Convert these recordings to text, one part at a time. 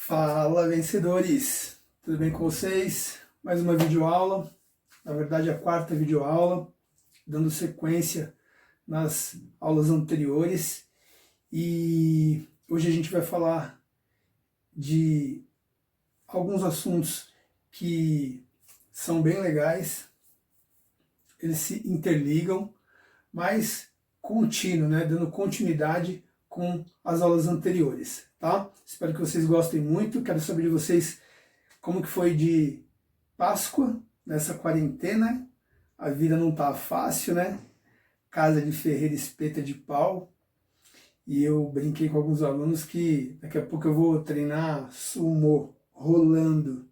Fala, vencedores! Tudo bem com vocês? Mais uma videoaula, na verdade a quarta videoaula, dando sequência nas aulas anteriores. E hoje a gente vai falar de alguns assuntos que são bem legais, eles se interligam, mas contínuo, né? Dando continuidade com as aulas anteriores, tá? Espero que vocês gostem muito. Quero saber de vocês como que foi de Páscoa nessa quarentena. A vida não tá fácil, né? Casa de ferreiro, espeta de pau. E eu brinquei com alguns alunos que daqui a pouco eu vou treinar sumô, rolando.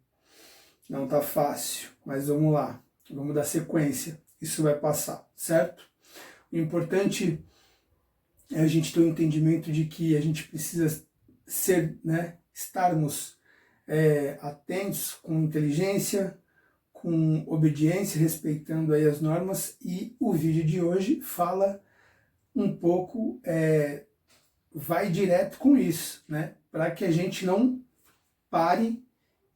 Não tá fácil, mas vamos lá. Vamos dar sequência. Isso vai passar, certo? O importante é a gente ter o entendimento de que a gente precisa ser, né, estarmos atentos, com inteligência, com obediência, respeitando aí as normas. E o vídeo de hoje fala um pouco, vai direto com isso, né, para que a gente não pare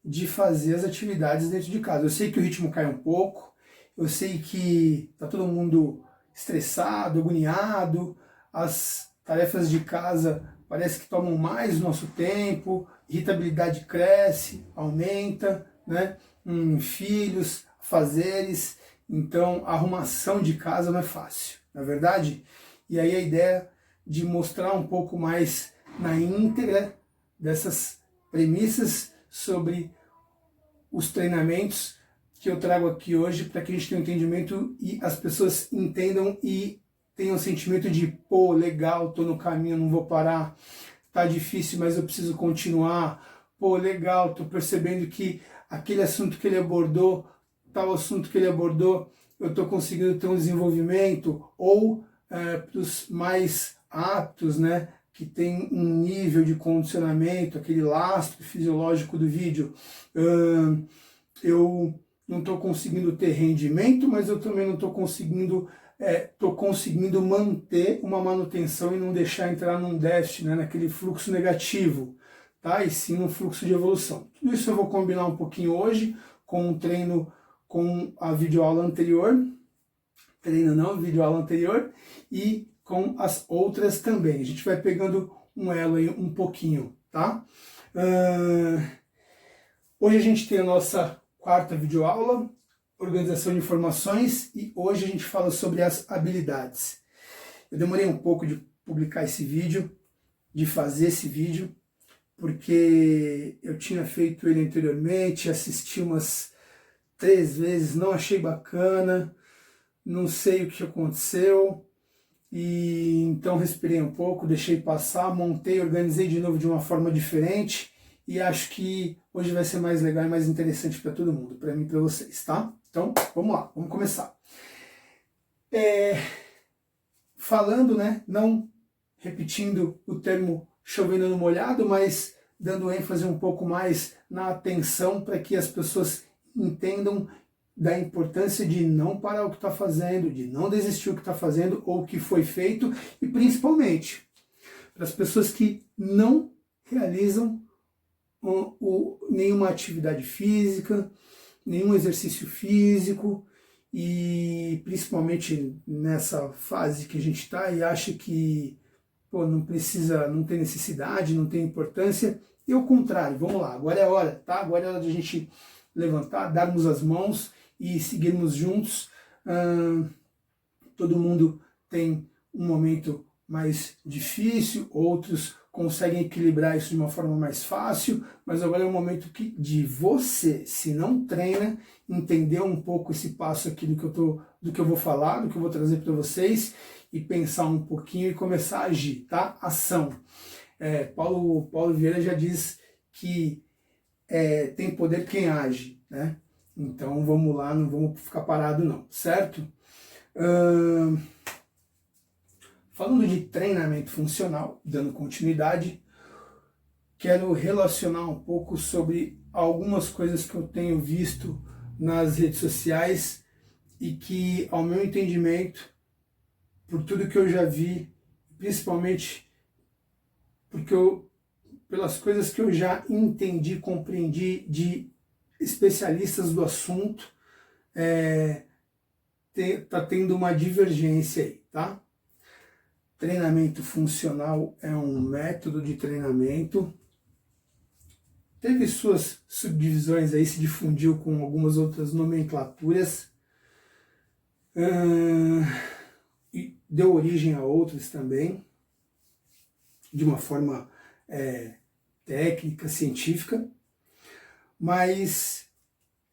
de fazer as atividades dentro de casa. Eu sei que o ritmo cai um pouco, eu sei que tá todo mundo estressado, agoniado, as tarefas de casa parece que tomam mais o nosso tempo, irritabilidade cresce, aumenta, né? Filhos, fazeres, então a arrumação de casa não é fácil, não é verdade? E aí a ideia de mostrar um pouco mais na íntegra dessas premissas sobre os treinamentos que eu trago aqui hoje, para que a gente tenha um entendimento e as pessoas entendam e tenham um sentimento de, pô, legal, tô no caminho, não vou parar, tá difícil, mas eu preciso continuar, pô, legal, tô percebendo que aquele assunto que ele abordou, tal assunto que ele abordou, eu tô conseguindo ter um desenvolvimento, ou para os mais aptos, né, que tem um nível de condicionamento, aquele lastro fisiológico do vídeo, eu não estou conseguindo ter rendimento, mas eu também não estou conseguindo, manter uma manutenção e não deixar entrar num déficit, né, naquele fluxo negativo, tá? E sim um fluxo de evolução. Tudo isso eu vou combinar um pouquinho hoje com um treino, com a videoaula anterior, videoaula anterior, e com as outras também. A gente vai pegando um elo aí um pouquinho, tá? Hoje a gente tem a nossa quarta videoaula, organização de informações, e hoje a gente fala sobre as habilidades. Eu demorei um pouco de publicar esse vídeo, de fazer esse vídeo, porque eu tinha feito ele anteriormente, assisti umas 3 vezes, não achei bacana, não sei o que aconteceu, e então respirei um pouco, deixei passar, montei, organizei de novo de uma forma diferente, e acho que hoje vai ser mais legal e mais interessante para todo mundo, para mim e para vocês, tá? Então, vamos lá, vamos começar. Falando, né, não repetindo o termo chovendo no molhado, mas dando ênfase um pouco mais na atenção para que as pessoas entendam da importância de não parar o que está fazendo, de não desistir o que está fazendo ou o que foi feito, e principalmente para as pessoas que não realizam nenhuma atividade física, nenhum exercício físico, e principalmente nessa fase que a gente está e acha que, pô, não precisa, não tem necessidade, não tem importância. E ao contrário, vamos lá, agora é a hora, tá? Agora é hora de a gente levantar, darmos as mãos e seguirmos juntos. Todo mundo tem um momento mais difícil, outros conseguem equilibrar isso de uma forma mais fácil, mas agora é o momento de você, se não treina, entender um pouco esse passo aqui do que eu vou falar, do que eu vou trazer para vocês, e pensar um pouquinho e começar a agir, tá? Ação. Paulo Vieira já diz que tem poder quem age, né? Então vamos lá, não vamos ficar parado não, certo? Falando de treinamento funcional, dando continuidade, quero relacionar um pouco sobre algumas coisas que eu tenho visto nas redes sociais e que, ao meu entendimento, por tudo que eu já vi, principalmente porque eu pelas coisas que eu já entendi, compreendi de especialistas do assunto, tá tendo uma divergência aí, tá? Treinamento funcional é um método de treinamento. Teve suas subdivisões aí, se difundiu com algumas outras nomenclaturas. E deu origem a outras também, de uma forma técnica, científica. Mas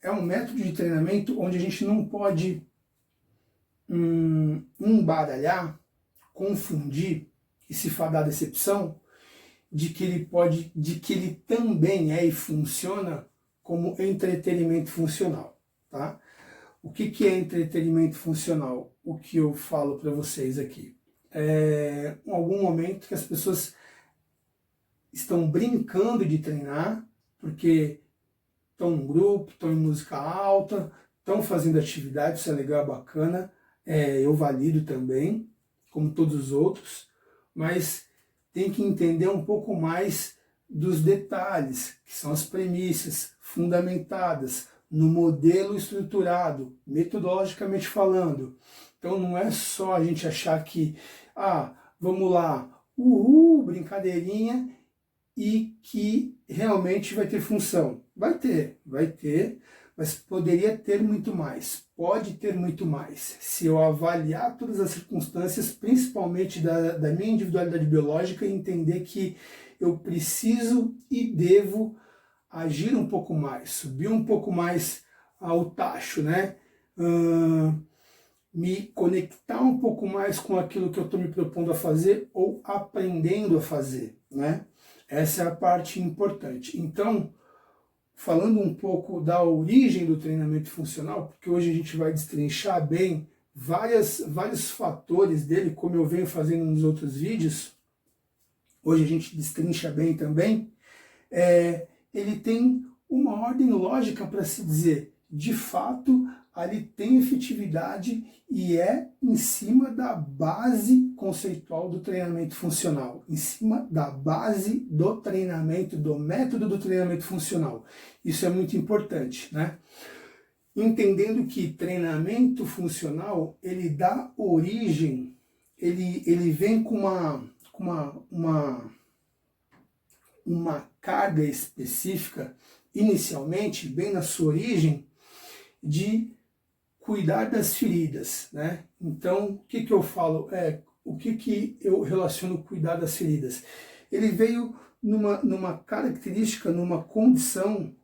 é um método de treinamento onde a gente não pode embaralhar, confundir e se fadar à decepção de que ele também é e funciona como entretenimento funcional, tá? O que é entretenimento funcional? O que eu falo para vocês aqui. Em algum momento que as pessoas estão brincando de treinar, porque estão num grupo, estão em música alta, estão fazendo atividade, isso é legal, bacana, eu valido também, como todos os outros, mas tem que entender um pouco mais dos detalhes, que são as premissas fundamentadas no modelo estruturado, metodologicamente falando. Então não é só a gente achar que, vamos lá, brincadeirinha, e que realmente vai ter função. Vai ter, mas poderia ter muito mais, pode ter muito mais. Se eu avaliar todas as circunstâncias, principalmente da minha individualidade biológica, e entender que eu preciso e devo agir um pouco mais, subir um pouco mais ao tacho, né? Me conectar um pouco mais com aquilo que eu estou me propondo a fazer ou aprendendo a fazer, né? Essa é a parte importante. Então, falando um pouco da origem do treinamento funcional, porque hoje a gente vai destrinchar bem vários fatores dele, como eu venho fazendo nos outros vídeos, hoje a gente destrincha bem também, ele tem uma ordem lógica para se dizer, de fato, ali tem efetividade e é em cima da base conceitual do treinamento funcional, em cima da base do treinamento, do método do treinamento funcional. Isso é muito importante, né? Entendendo que treinamento funcional, ele dá origem, ele vem com uma carga específica, inicialmente, bem na sua origem, de cuidar das feridas, né? Então, o que eu falo? O que eu relaciono cuidar das feridas? Ele veio numa característica, numa condição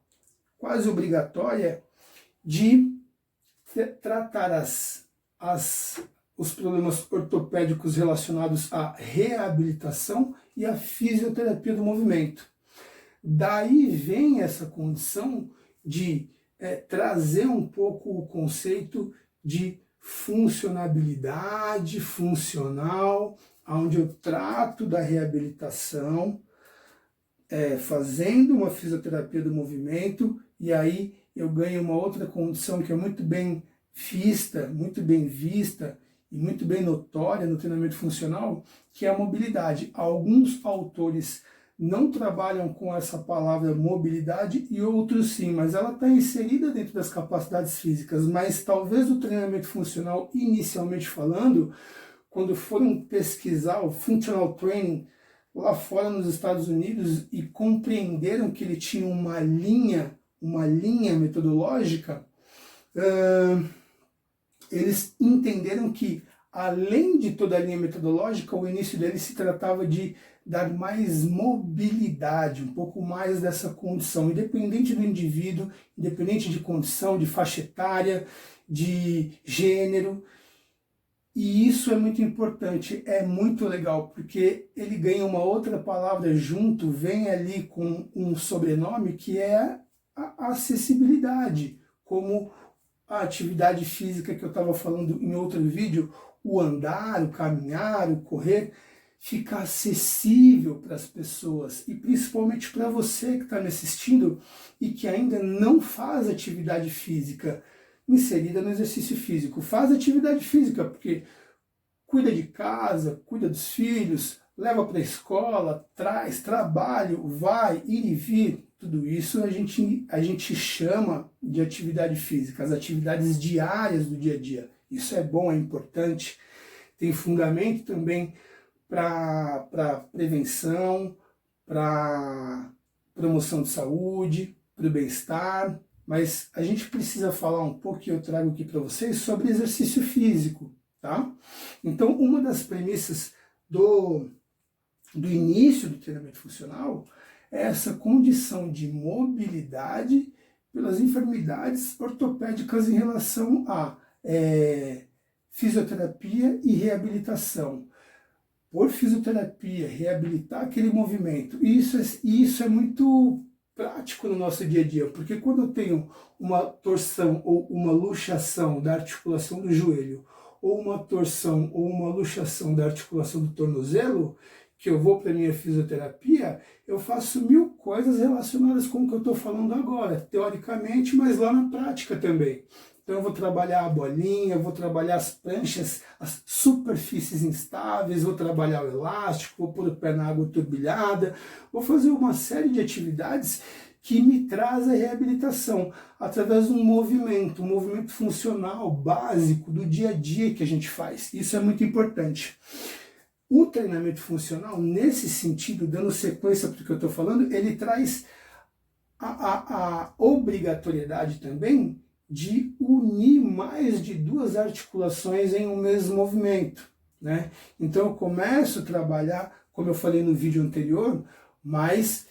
quase obrigatória de tratar os problemas ortopédicos relacionados à reabilitação e à fisioterapia do movimento. Daí vem essa condição de trazer um pouco o conceito de funcionabilidade funcional, onde eu trato da reabilitação, fazendo uma fisioterapia do movimento, e aí eu ganho uma outra condição que é muito bem vista e muito bem notória no treinamento funcional, que é a mobilidade. Alguns autores não trabalham com essa palavra mobilidade e outros sim, mas ela está inserida dentro das capacidades físicas. Mas talvez o treinamento funcional, inicialmente falando, quando foram pesquisar o Functional Training lá fora nos Estados Unidos e compreenderam que ele tinha uma linha metodológica, eles entenderam que, além de toda a linha metodológica, o início dele se tratava de dar mais mobilidade, um pouco mais dessa condição, independente do indivíduo, independente de condição, de faixa etária, de gênero. E isso é muito importante, é muito legal, porque ele ganha uma outra palavra junto, vem ali com um sobrenome que é a acessibilidade, como a atividade física que eu estava falando em outro vídeo, o andar, o caminhar, o correr, fica acessível para as pessoas e principalmente para você que está me assistindo e que ainda não faz atividade física inserida no exercício físico. Faz atividade física porque cuida de casa, cuida dos filhos, leva para a escola, traz, trabalho, vai, ir e vir, tudo isso a gente chama de atividade física, as atividades diárias do dia a dia. Isso é bom, é importante, tem fundamento também para prevenção, para promoção de saúde, para o bem-estar, mas a gente precisa falar um pouco, que eu trago aqui para vocês, sobre exercício físico, tá? Então, uma das premissas do início do treinamento funcional é essa condição de mobilidade pelas enfermidades ortopédicas em relação a fisioterapia e reabilitação. Por fisioterapia, reabilitar aquele movimento. E isso é muito prático no nosso dia a dia, porque quando eu tenho uma torção ou uma luxação da articulação do joelho, ou uma torção ou uma luxação da articulação do tornozelo, que eu vou para a minha fisioterapia, eu faço 1000 coisas relacionadas com o que eu estou falando agora, teoricamente, mas lá na prática também. Então eu vou trabalhar a bolinha, vou trabalhar as pranchas, as superfícies instáveis, vou trabalhar o elástico, vou pôr o pé na água turbilhada, vou fazer uma série de atividades que me traz a reabilitação através de um movimento funcional básico do dia a dia que a gente faz. Isso é muito importante. O treinamento funcional, nesse sentido, dando sequência para o que eu estou falando, ele traz a obrigatoriedade também de unir mais de 2 articulações em um mesmo movimento, né? Então eu começo a trabalhar, como eu falei no vídeo anterior, mas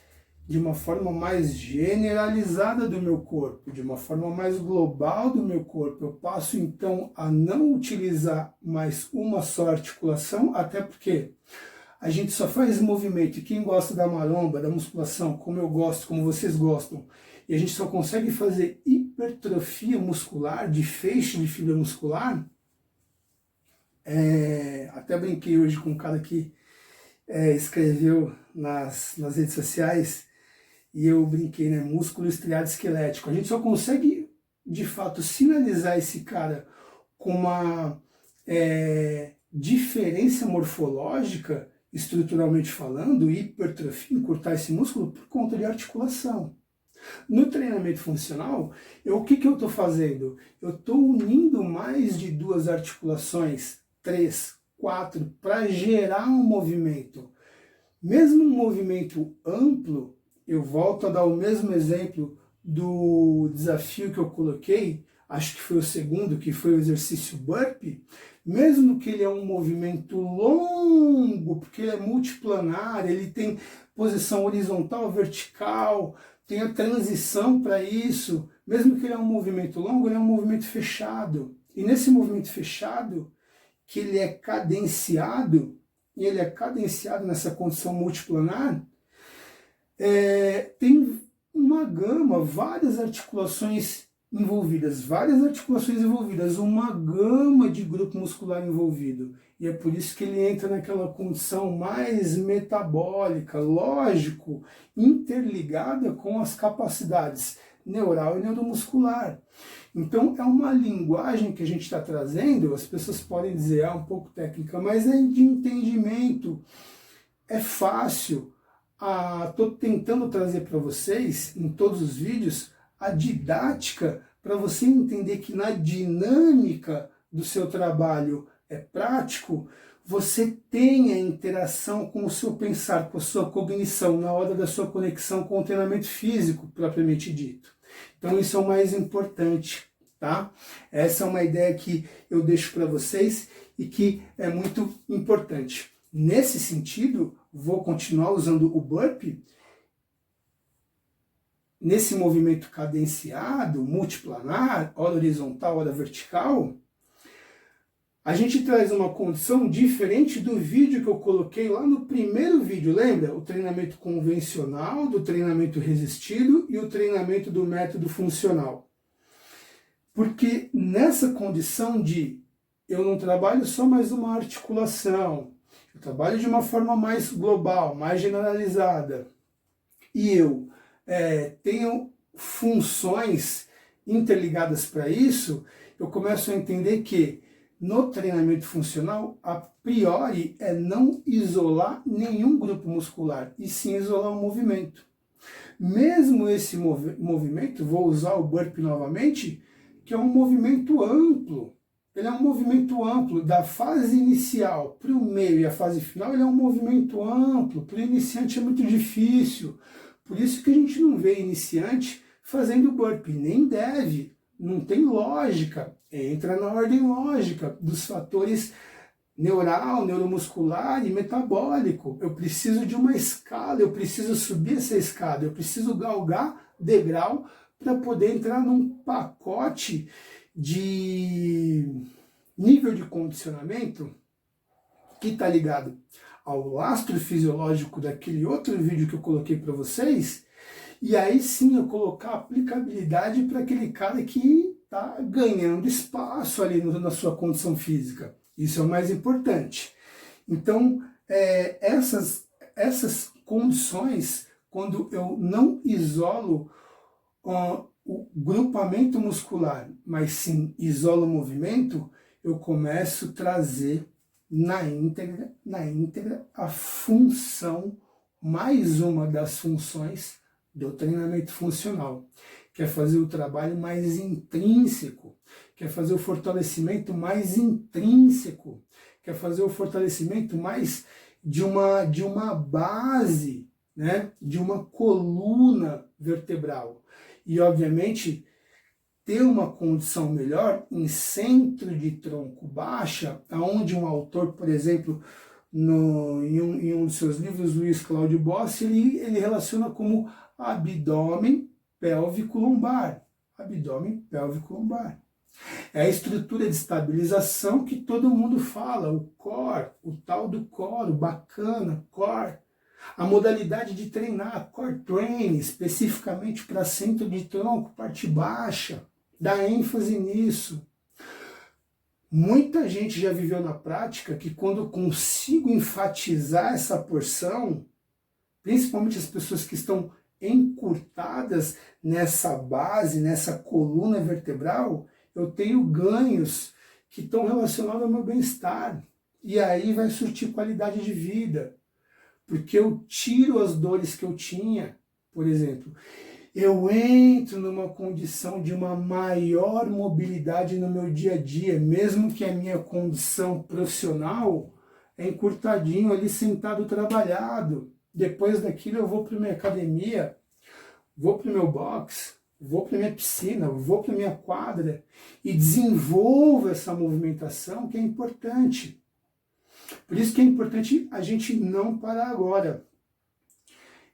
de uma forma mais generalizada do meu corpo, de uma forma mais global do meu corpo. Eu passo então a não utilizar mais uma só articulação, até porque a gente só faz movimento, e quem gosta da maromba, da musculação, como eu gosto, como vocês gostam, e a gente só consegue fazer hipertrofia muscular, de feixe de fibra muscular. Até brinquei hoje com um cara que escreveu nas redes sociais, e eu brinquei, né? Músculo estriado esquelético. A gente só consegue, de fato, sinalizar esse cara com uma diferença morfológica, estruturalmente falando, hipertrofia, encurtar esse músculo, por conta de articulação. No treinamento funcional, o que eu estou fazendo? Eu estou unindo mais de 2 articulações, 3, 4, para gerar um movimento. Mesmo um movimento amplo, eu volto a dar o mesmo exemplo do desafio que eu coloquei, acho que foi o segundo, que foi o exercício burpee, mesmo que ele é um movimento longo, porque ele é multiplanar, ele tem posição horizontal, vertical, tem a transição para isso, mesmo que ele é um movimento longo, ele é um movimento fechado. E nesse movimento fechado, que ele é cadenciado, e ele é cadenciado nessa condição multiplanar, tem uma gama, várias articulações envolvidas, uma gama de grupo muscular envolvido. E é por isso que ele entra naquela condição mais metabólica, lógico, interligada com as capacidades neural e neuromuscular. Então é uma linguagem que a gente está trazendo, as pessoas podem dizer, um pouco técnica, mas é de entendimento, é fácil. Estou tentando trazer para vocês, em todos os vídeos, a didática para você entender que na dinâmica do seu trabalho prático, você tem a interação com o seu pensar, com a sua cognição, na hora da sua conexão com o treinamento físico, propriamente dito. Então isso é o mais importante, tá? Essa é uma ideia que eu deixo para vocês e que é muito importante. Nesse sentido, vou continuar usando o burpee, nesse movimento cadenciado, multiplanar, ora horizontal, ora vertical. A gente traz uma condição diferente do vídeo que eu coloquei lá no primeiro vídeo, lembra? O treinamento convencional, do treinamento resistido e o treinamento do método funcional. Porque nessa condição de eu não trabalho só mais uma articulação, eu trabalho de uma forma mais global, mais generalizada, e eu tenho funções interligadas para isso, eu começo a entender que no treinamento funcional, a priori, é não isolar nenhum grupo muscular, e sim isolar um movimento. Mesmo esse movimento, vou usar o burpee novamente, que é um movimento amplo. Ele é um movimento amplo da fase inicial para o meio e a fase final, ele é um movimento amplo. Para o iniciante é muito difícil. Por isso que a gente não vê iniciante fazendo burpee, nem deve. Não tem lógica. Entra na ordem lógica dos fatores neural, neuromuscular e metabólico. Eu preciso de uma escala, eu preciso subir essa escada, eu preciso galgar degrau para poder entrar num pacote de nível de condicionamento que está ligado ao lastro fisiológico daquele outro vídeo que eu coloquei para vocês, e aí sim eu colocar aplicabilidade para aquele cara que está ganhando espaço ali na sua condição física. Isso é o mais importante. Então, essas condições, quando eu não isolo o grupamento muscular, mas sim isolo o movimento, eu começo a trazer na íntegra a função, mais uma das funções do treinamento funcional, que é fazer o trabalho mais intrínseco, quer fazer o fortalecimento mais intrínseco, quer fazer o fortalecimento mais de uma base, né, de uma coluna vertebral. E, obviamente, ter uma condição melhor em centro de tronco baixa, onde um autor, por exemplo, em um de seus livros, Luiz Cláudio Bossi, ele relaciona como abdômen pélvico lombar. Abdômen pélvico lombar. É a estrutura de estabilização que todo mundo fala, o core, o tal do core, o bacana, core. A modalidade de treinar, core training, especificamente para centro de tronco, parte baixa, dá ênfase nisso. Muita gente já viveu na prática que quando eu consigo enfatizar essa porção, principalmente as pessoas que estão encurtadas nessa base, nessa coluna vertebral, eu tenho ganhos que estão relacionados ao meu bem-estar. E aí vai surtir qualidade de vida. Porque eu tiro as dores que eu tinha, por exemplo. Eu entro numa condição de uma maior mobilidade no meu dia a dia, mesmo que a minha condição profissional é encurtadinho ali sentado trabalhado. Depois daquilo eu vou para minha academia, vou para o meu box, vou para minha piscina, vou para minha quadra e desenvolvo essa movimentação que é importante. Por isso que é importante a gente não parar agora.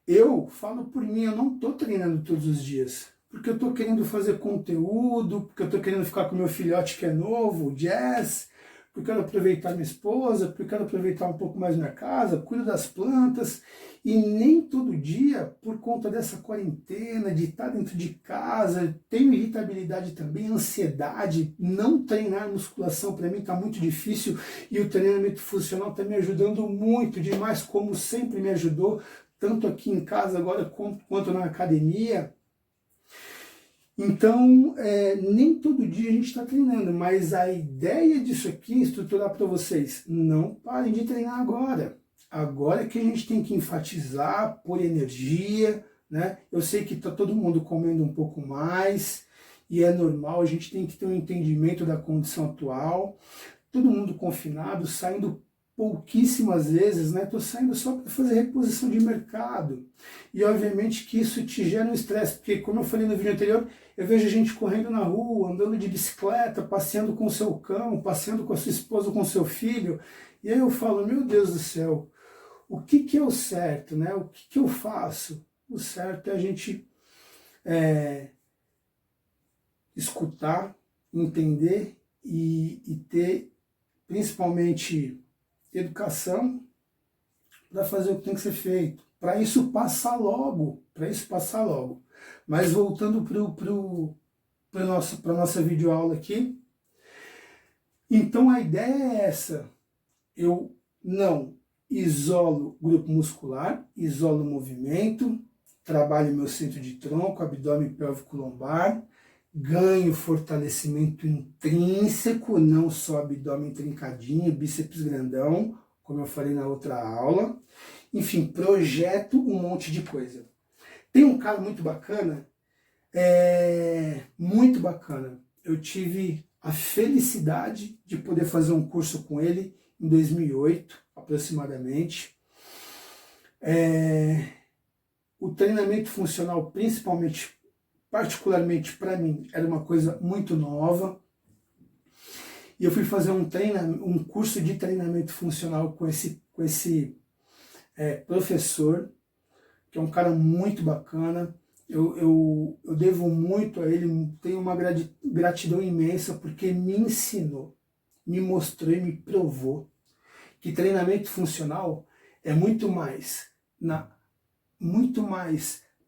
Eu falo por mim, eu não estou treinando todos os dias, porque eu estou querendo fazer conteúdo, porque eu estou querendo ficar com meu filhote que é novo, o Jazz, porque eu quero aproveitar minha esposa, porque eu quero aproveitar um pouco mais minha casa, cuido das plantas, e nem todo dia, por conta dessa quarentena, de estar dentro de casa, tenho irritabilidade também, ansiedade, não treinar musculação para mim está muito difícil, e o treinamento funcional está me ajudando muito demais, como sempre me ajudou, tanto aqui em casa agora quanto na academia. Então, nem todo dia a gente está treinando, mas a ideia disso aqui é estruturar para vocês. Não parem de treinar agora. Agora é que a gente tem que enfatizar, pôr energia, né? Eu sei que está todo mundo comendo um pouco mais, e é normal, a gente tem que ter um entendimento da condição atual. Todo mundo confinado, saindo pouquíssimas vezes, né? Estou saindo só para fazer reposição de mercado. E obviamente que isso te gera um estresse, porque como eu falei no vídeo anterior, eu vejo gente correndo na rua, andando de bicicleta, passeando com o seu cão, passeando com a sua esposa, com o seu filho, e aí eu falo, meu Deus do céu, o que é o certo, né? O que eu faço? O certo é a gente escutar, entender e ter, principalmente, educação para fazer o que tem que ser feito, para isso passar logo, Mas voltando para a nossa videoaula aqui, então a ideia é essa, eu não isolo o grupo muscular, isolo o movimento, trabalho meu centro de tronco, abdômen pélvico lombar, ganho fortalecimento intrínseco, não só abdômen trincadinho, bíceps grandão, como eu falei na outra aula. Enfim, projeto um monte de coisa. Tem um cara muito bacana, muito bacana. Eu tive a felicidade de poder fazer um curso com ele em 2008, aproximadamente. O treinamento funcional, particularmente para mim, era uma coisa muito nova. E eu fui fazer um curso de treinamento funcional com esse professor, que é um cara muito bacana. Eu devo muito a ele, tenho uma gratidão imensa, porque me ensinou, me mostrou e me provou que treinamento funcional é muito mais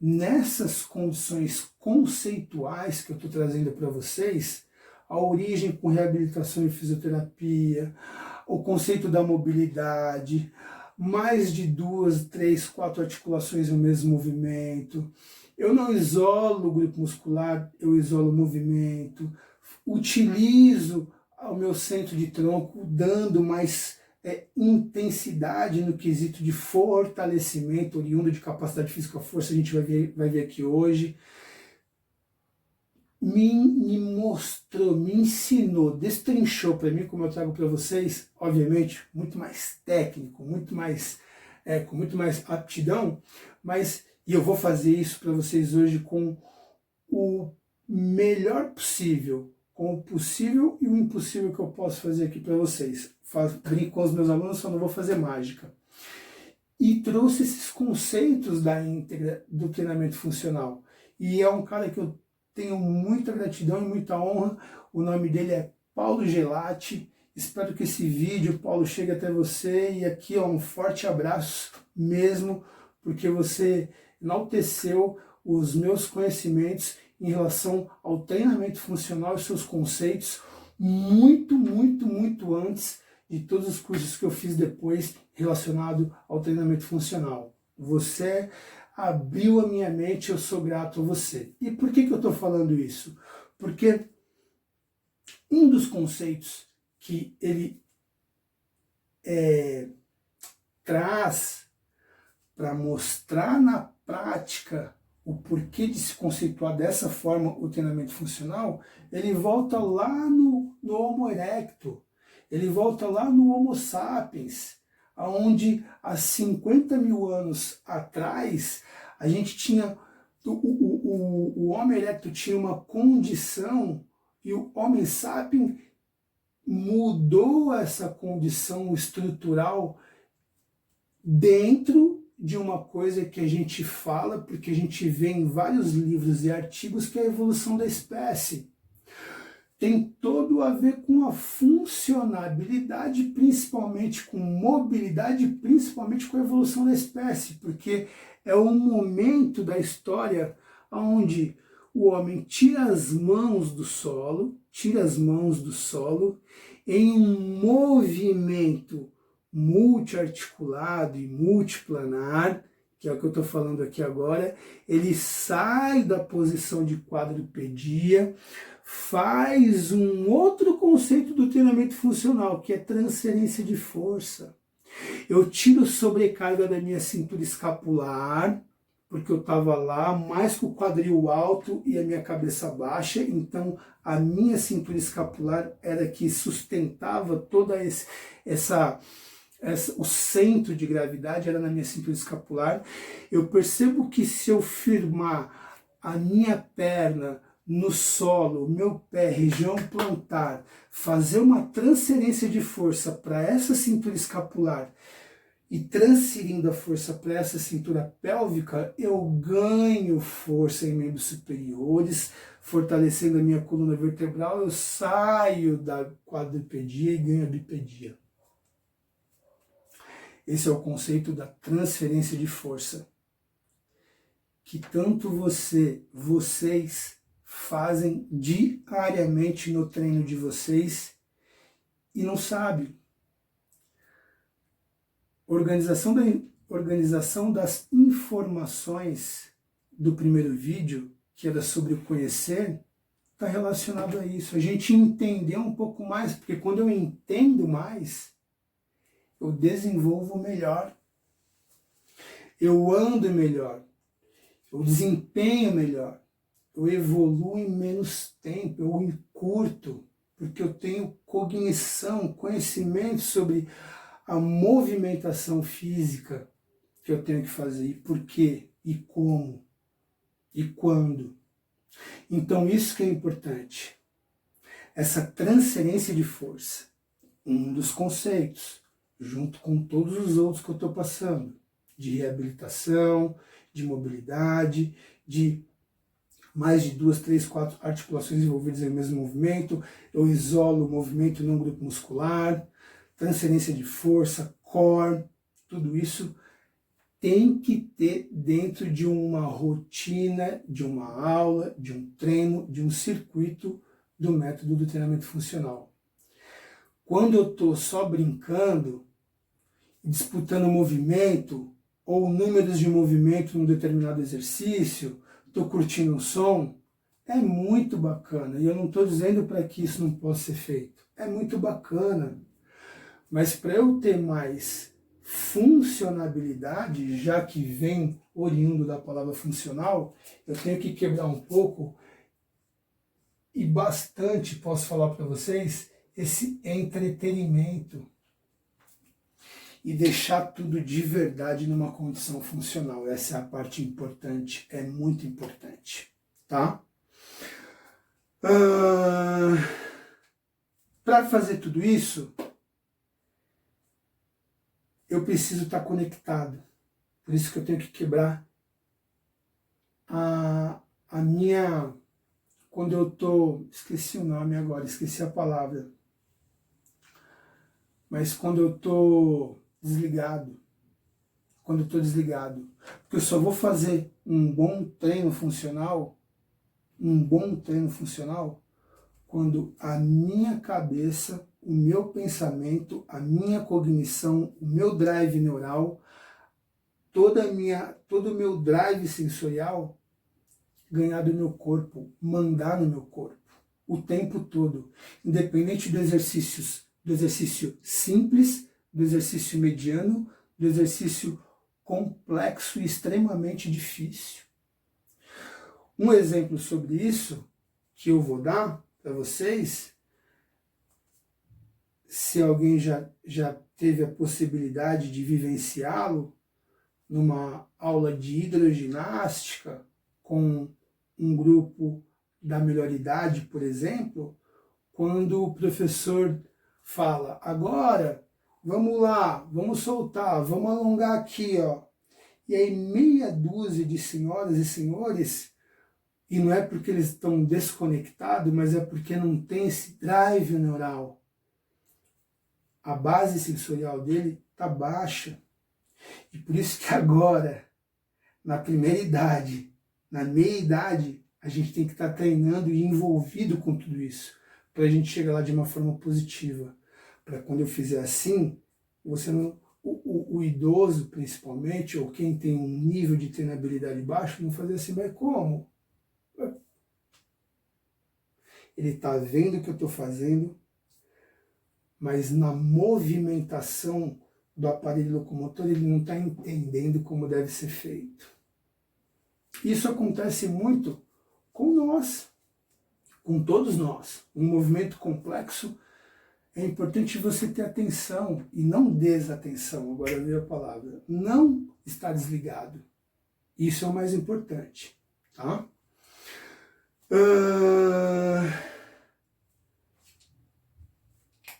nessas condições conceituais que eu estou trazendo para vocês, a origem com reabilitação e fisioterapia, o conceito da mobilidade, mais de 2, 3, 4 articulações no mesmo movimento. Eu não isolo o grupo muscular, eu isolo o movimento, utilizo o meu centro de tronco, dando mais intensidade no quesito de fortalecimento, oriundo de capacidade física, força, a gente vai ver aqui hoje. Me mostrou, me ensinou, destrinchou para mim, como eu trago para vocês, obviamente, muito mais técnico, com muito mais aptidão, e eu vou fazer isso para vocês hoje com o melhor possível, com o possível e o impossível que eu posso fazer aqui para vocês. Brinco com os meus alunos, só não vou fazer mágica. E trouxe esses conceitos da íntegra do treinamento funcional. E é um cara que eu tenho muita gratidão e muita honra. O nome dele é Paulo Gelati. Espero que esse vídeo, Paulo, chegue até você. E aqui, um forte abraço mesmo, porque você enalteceu os meus conhecimentos em relação ao treinamento funcional e seus conceitos muito antes de todos os cursos que eu fiz depois relacionado ao treinamento funcional. Você abriu a minha mente, eu sou grato a você. E por que eu estou falando isso? Porque um dos conceitos que ele traz para mostrar na prática o porquê de se conceituar dessa forma o treinamento funcional, ele volta lá no Homo erecto, ele volta lá no Homo sapiens, onde há 50 mil anos atrás a gente tinha, o Homo erecto tinha uma condição e o Homo sapiens mudou essa condição estrutural dentro de uma coisa que a gente fala, porque a gente vê em vários livros e artigos, que é a evolução da espécie. Tem todo a ver com a funcionabilidade, principalmente com mobilidade, principalmente com a evolução da espécie, porque é um momento da história onde o homem tira as mãos do solo em um movimento multiarticulado e multiplanar, que é o que eu estou falando aqui agora. Ele sai da posição de quadrupedia, faz um outro conceito do treinamento funcional, que é transferência de força. Eu tiro sobrecarga da minha cintura escapular, porque eu estava lá mais com o quadril alto e a minha cabeça baixa, então a minha cintura escapular era que sustentava toda o centro de gravidade era na minha cintura escapular. Eu percebo que se eu firmar a minha perna no solo, meu pé, região plantar, fazer uma transferência de força para essa cintura escapular e transferindo a força para essa cintura pélvica, eu ganho força em membros superiores, fortalecendo a minha coluna vertebral, eu saio da quadrupedia e ganho a bipedia. Esse é o conceito da transferência de força, que tanto vocês fazem diariamente no treino de vocês e não sabem. Organização das informações do primeiro vídeo, que era sobre o conhecer, está relacionado a isso. A gente entender um pouco mais, porque quando eu entendo mais, eu desenvolvo melhor, eu ando melhor, eu desempenho melhor, eu evoluo em menos tempo, eu encurto, porque eu tenho cognição, conhecimento sobre a movimentação física que eu tenho que fazer, e por quê, e como, e quando. Então isso que é importante, essa transferência de força, um dos conceitos, junto com todos os outros que eu estou passando, de reabilitação, de mobilidade, de mais de 2, 3, 4 articulações envolvidas em mesmo movimento, eu isolo o movimento num grupo muscular, transferência de força, core, tudo isso tem que ter dentro de uma rotina, de uma aula, de um treino, de um circuito do método do treinamento funcional. Quando eu estou só brincando, disputando movimento, ou números de movimento num determinado exercício, estou curtindo o som, é muito bacana. E eu não estou dizendo para que isso não possa ser feito. É muito bacana. Mas para eu ter mais funcionabilidade, já que vem oriundo da palavra funcional, eu tenho que quebrar um pouco e bastante, posso falar para vocês, esse entretenimento e deixar tudo de verdade numa condição funcional. Essa é a parte importante, é muito importante, tá? Para fazer tudo isso, eu preciso estar conectado. Por isso que eu tenho que quebrar a minha... Quando eu estou... Esqueci o nome agora, esqueci a palavra. Mas quando eu estou desligado. Quando eu estou desligado. Porque eu só vou fazer um bom treino funcional, quando a minha cabeça, o meu pensamento, a minha cognição, o meu drive neural, todo o meu drive sensorial ganhar do meu corpo, mandar no meu corpo, o tempo todo, independente do exercício simples, do exercício mediano, do exercício complexo e extremamente difícil. Um exemplo sobre isso que eu vou dar para vocês, se alguém já teve a possibilidade de vivenciá-lo numa aula de hidroginástica com um grupo da melhor idade, por exemplo, quando o professor fala, agora, vamos lá, vamos soltar, vamos alongar aqui, ó. E aí meia dúzia de senhoras e senhores, e não é porque eles estão desconectados, mas é porque não tem esse drive neural. A base sensorial dele está baixa. E por isso que agora, na primeira idade, na meia idade, a gente tem que estar treinando e envolvido com tudo isso, para a gente chegar lá de uma forma positiva. Para quando eu fizer assim, você não, o idoso principalmente, ou quem tem um nível de treinabilidade baixo, não fazer assim, mas como? Ele está vendo o que eu estou fazendo, mas na movimentação do aparelho locomotor ele não está entendendo como deve ser feito. Isso acontece muito com nós, com todos nós. Um movimento complexo, é importante você ter atenção e não desatenção, agora veio a palavra. Não estar desligado. Isso é o mais importante, tá?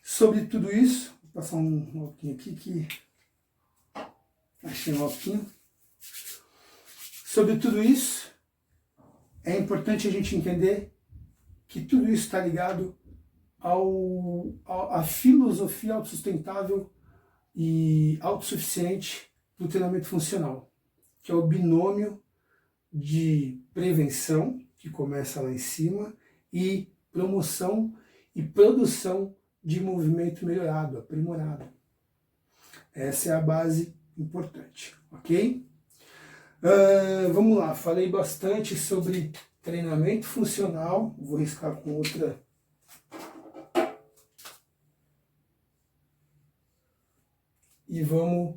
Sobre tudo isso, vou passar um alquinho aqui que achei um alquinho. Sobre tudo isso, é importante a gente entender que tudo isso está ligado à filosofia autossustentável e autossuficiente do treinamento funcional, que é o binômio de prevenção, que começa lá em cima, e promoção e produção de movimento melhorado, aprimorado. Essa é a base importante, ok? Vamos lá, falei bastante sobre treinamento funcional, vou riscar com outra. E vamos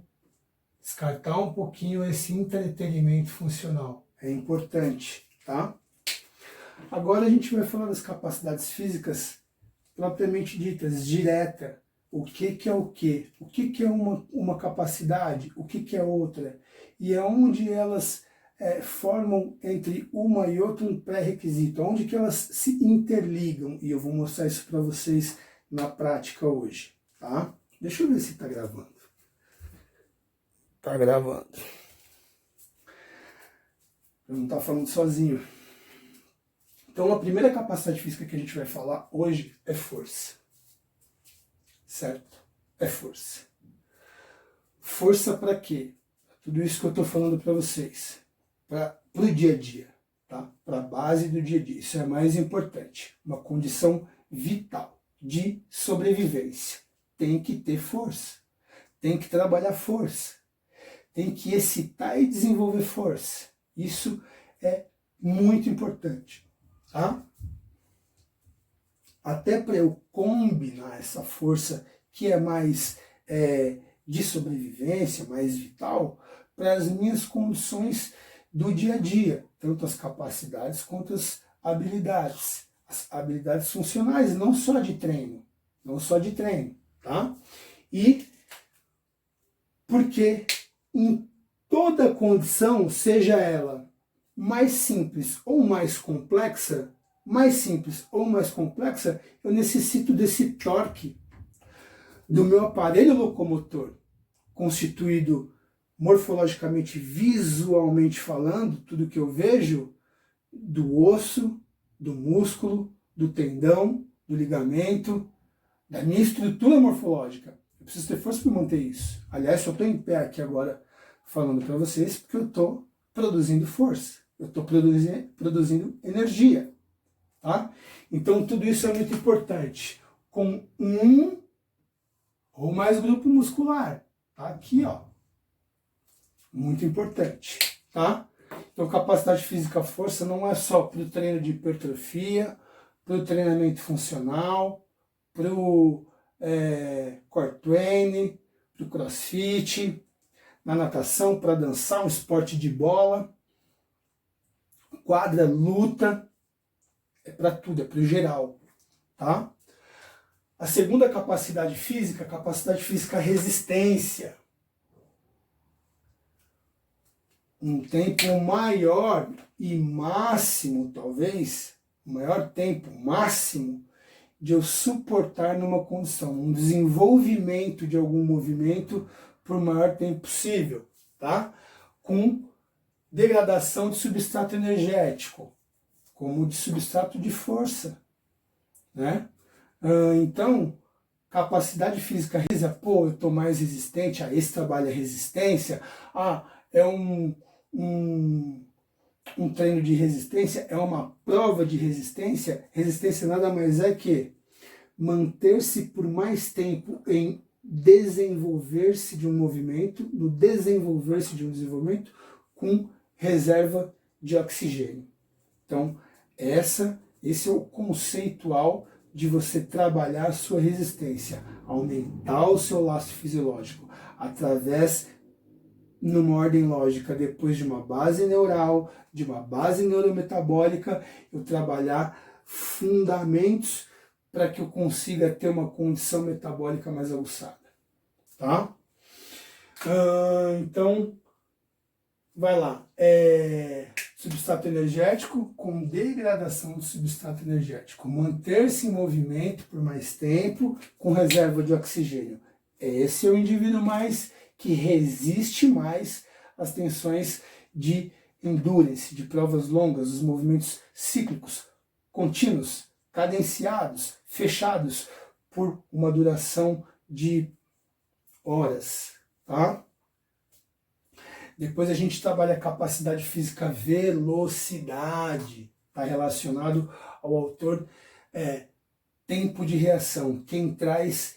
descartar um pouquinho esse entretenimento funcional. É importante, tá? Agora a gente vai falar das capacidades físicas propriamente ditas, direta. O que é o quê? O que é uma capacidade? O que é outra? E é onde elas formam entre uma e outra um pré-requisito, onde que elas se interligam. E eu vou mostrar isso para vocês na prática hoje, tá? Deixa eu ver se está gravando. Tá gravando. Eu não tá falando sozinho. Então a primeira capacidade física que a gente vai falar hoje é força. Certo? É força. Força para quê? Tudo isso que eu estou falando para vocês. Para o dia a dia. Tá? Para a base do dia a dia. Isso é mais importante. Uma condição vital de sobrevivência. Tem que ter força. Tem que trabalhar força. Tem que excitar e desenvolver força. Isso é muito importante. Tá? Até para eu combinar essa força que é mais de sobrevivência, mais vital, para as minhas condições do dia a dia, tanto as capacidades quanto as habilidades funcionais, não só de treino, tá? E porque em toda condição, seja ela mais simples ou mais complexa, eu necessito desse torque do meu aparelho locomotor, constituído morfologicamente, visualmente falando, tudo que eu vejo, do osso, do músculo, do tendão, do ligamento, da minha estrutura morfológica. Eu preciso ter força para manter isso. Aliás, eu estou em pé aqui agora falando para vocês porque eu estou produzindo força. Eu estou produzindo energia. Tá? Então tudo isso é muito importante. Com um ou mais grupo muscular. Tá? Aqui, ó. Muito importante. Tá? Então capacidade física força não é só para o treino de hipertrofia, para o treinamento funcional, para o core training, para o crossfit, na natação, para dançar, um esporte de bola, quadra, luta, é para tudo, é para o geral, tá? A segunda capacidade física resistência. Um tempo maior e máximo, talvez, o maior tempo máximo de eu suportar numa condição, um desenvolvimento de algum movimento por maior tempo possível, tá? Com degradação de substrato energético, como de substrato de força, né? Então, capacidade física, pô, eu estou mais resistente, esse trabalho é resistência, é um treino de resistência, é uma prova de resistência. Resistência nada mais é que manter-se por mais tempo em desenvolver-se de um movimento, no desenvolver-se de um desenvolvimento com reserva de oxigênio. Então, esse é o conceitual de você trabalhar a sua resistência, aumentar o seu laço fisiológico através, numa ordem lógica, depois de uma base neural, de uma base neurometabólica, eu trabalhar fundamentos para que eu consiga ter uma condição metabólica mais aguçada, tá? Então, vai lá, substrato energético com degradação do substrato energético, manter-se em movimento por mais tempo com reserva de oxigênio. Esse é o indivíduo que resiste mais às tensões de endurance, de provas longas, os movimentos cíclicos, contínuos, cadenciados, fechados por uma duração de horas, tá? Depois a gente trabalha a capacidade física, velocidade, está relacionado ao autor tempo de reação. Quem traz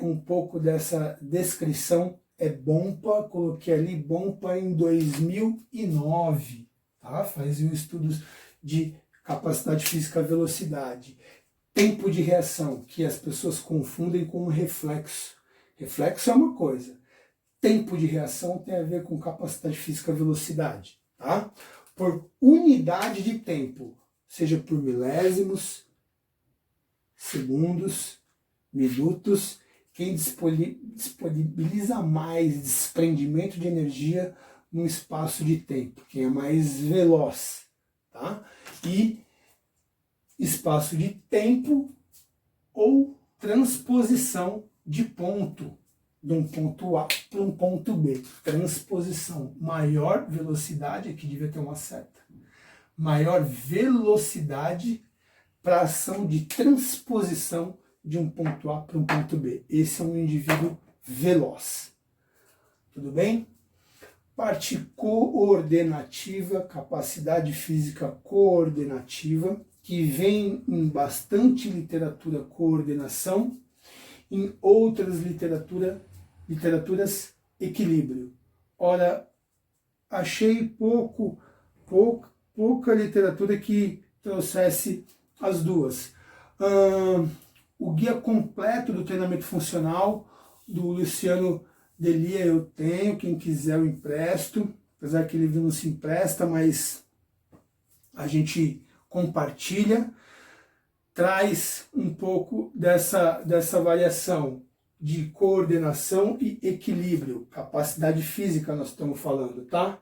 um pouco dessa descrição é Bompa, coloquei ali Bompa em 2009, tá? Fazia estudos de capacidade física, velocidade. Tempo de reação, que as pessoas confundem com reflexo. Reflexo é uma coisa. Tempo de reação tem a ver com capacidade física, velocidade, tá? Por unidade de tempo, seja por milésimos, segundos, minutos, quem disponibiliza mais desprendimento de energia num espaço de tempo, quem é mais veloz, tá? E espaço de tempo ou transposição de ponto, de um ponto A para um ponto B. Transposição, maior velocidade, aqui devia ter uma seta, maior velocidade para ação de transposição de um ponto A para um ponto B. Esse é um indivíduo veloz. Tudo bem? Parte coordenativa, capacidade física coordenativa, que vem em bastante literatura coordenação, em outras literaturas equilíbrio. Ora, achei pouca literatura que trouxesse as duas. O guia completo do treinamento funcional do Luciano Delia eu tenho, quem quiser eu empresto, apesar que ele não se empresta, mas a gente compartilha, traz um pouco dessa variação de coordenação e equilíbrio, capacidade física nós estamos falando, tá?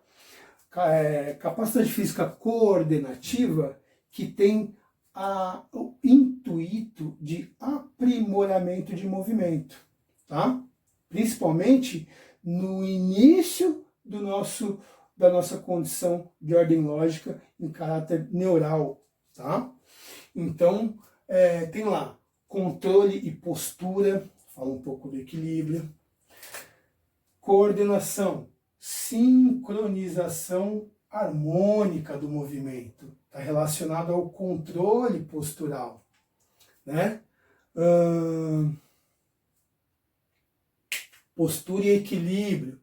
Capacidade física coordenativa que tem o intuito de aprimoramento de movimento, tá? Principalmente no início da nossa condição de ordem lógica em caráter neural, tá? Então, tem lá controle e postura, fala um pouco do equilíbrio, coordenação, sincronização harmônica do movimento, está relacionado ao controle postural, né? Postura e equilíbrio.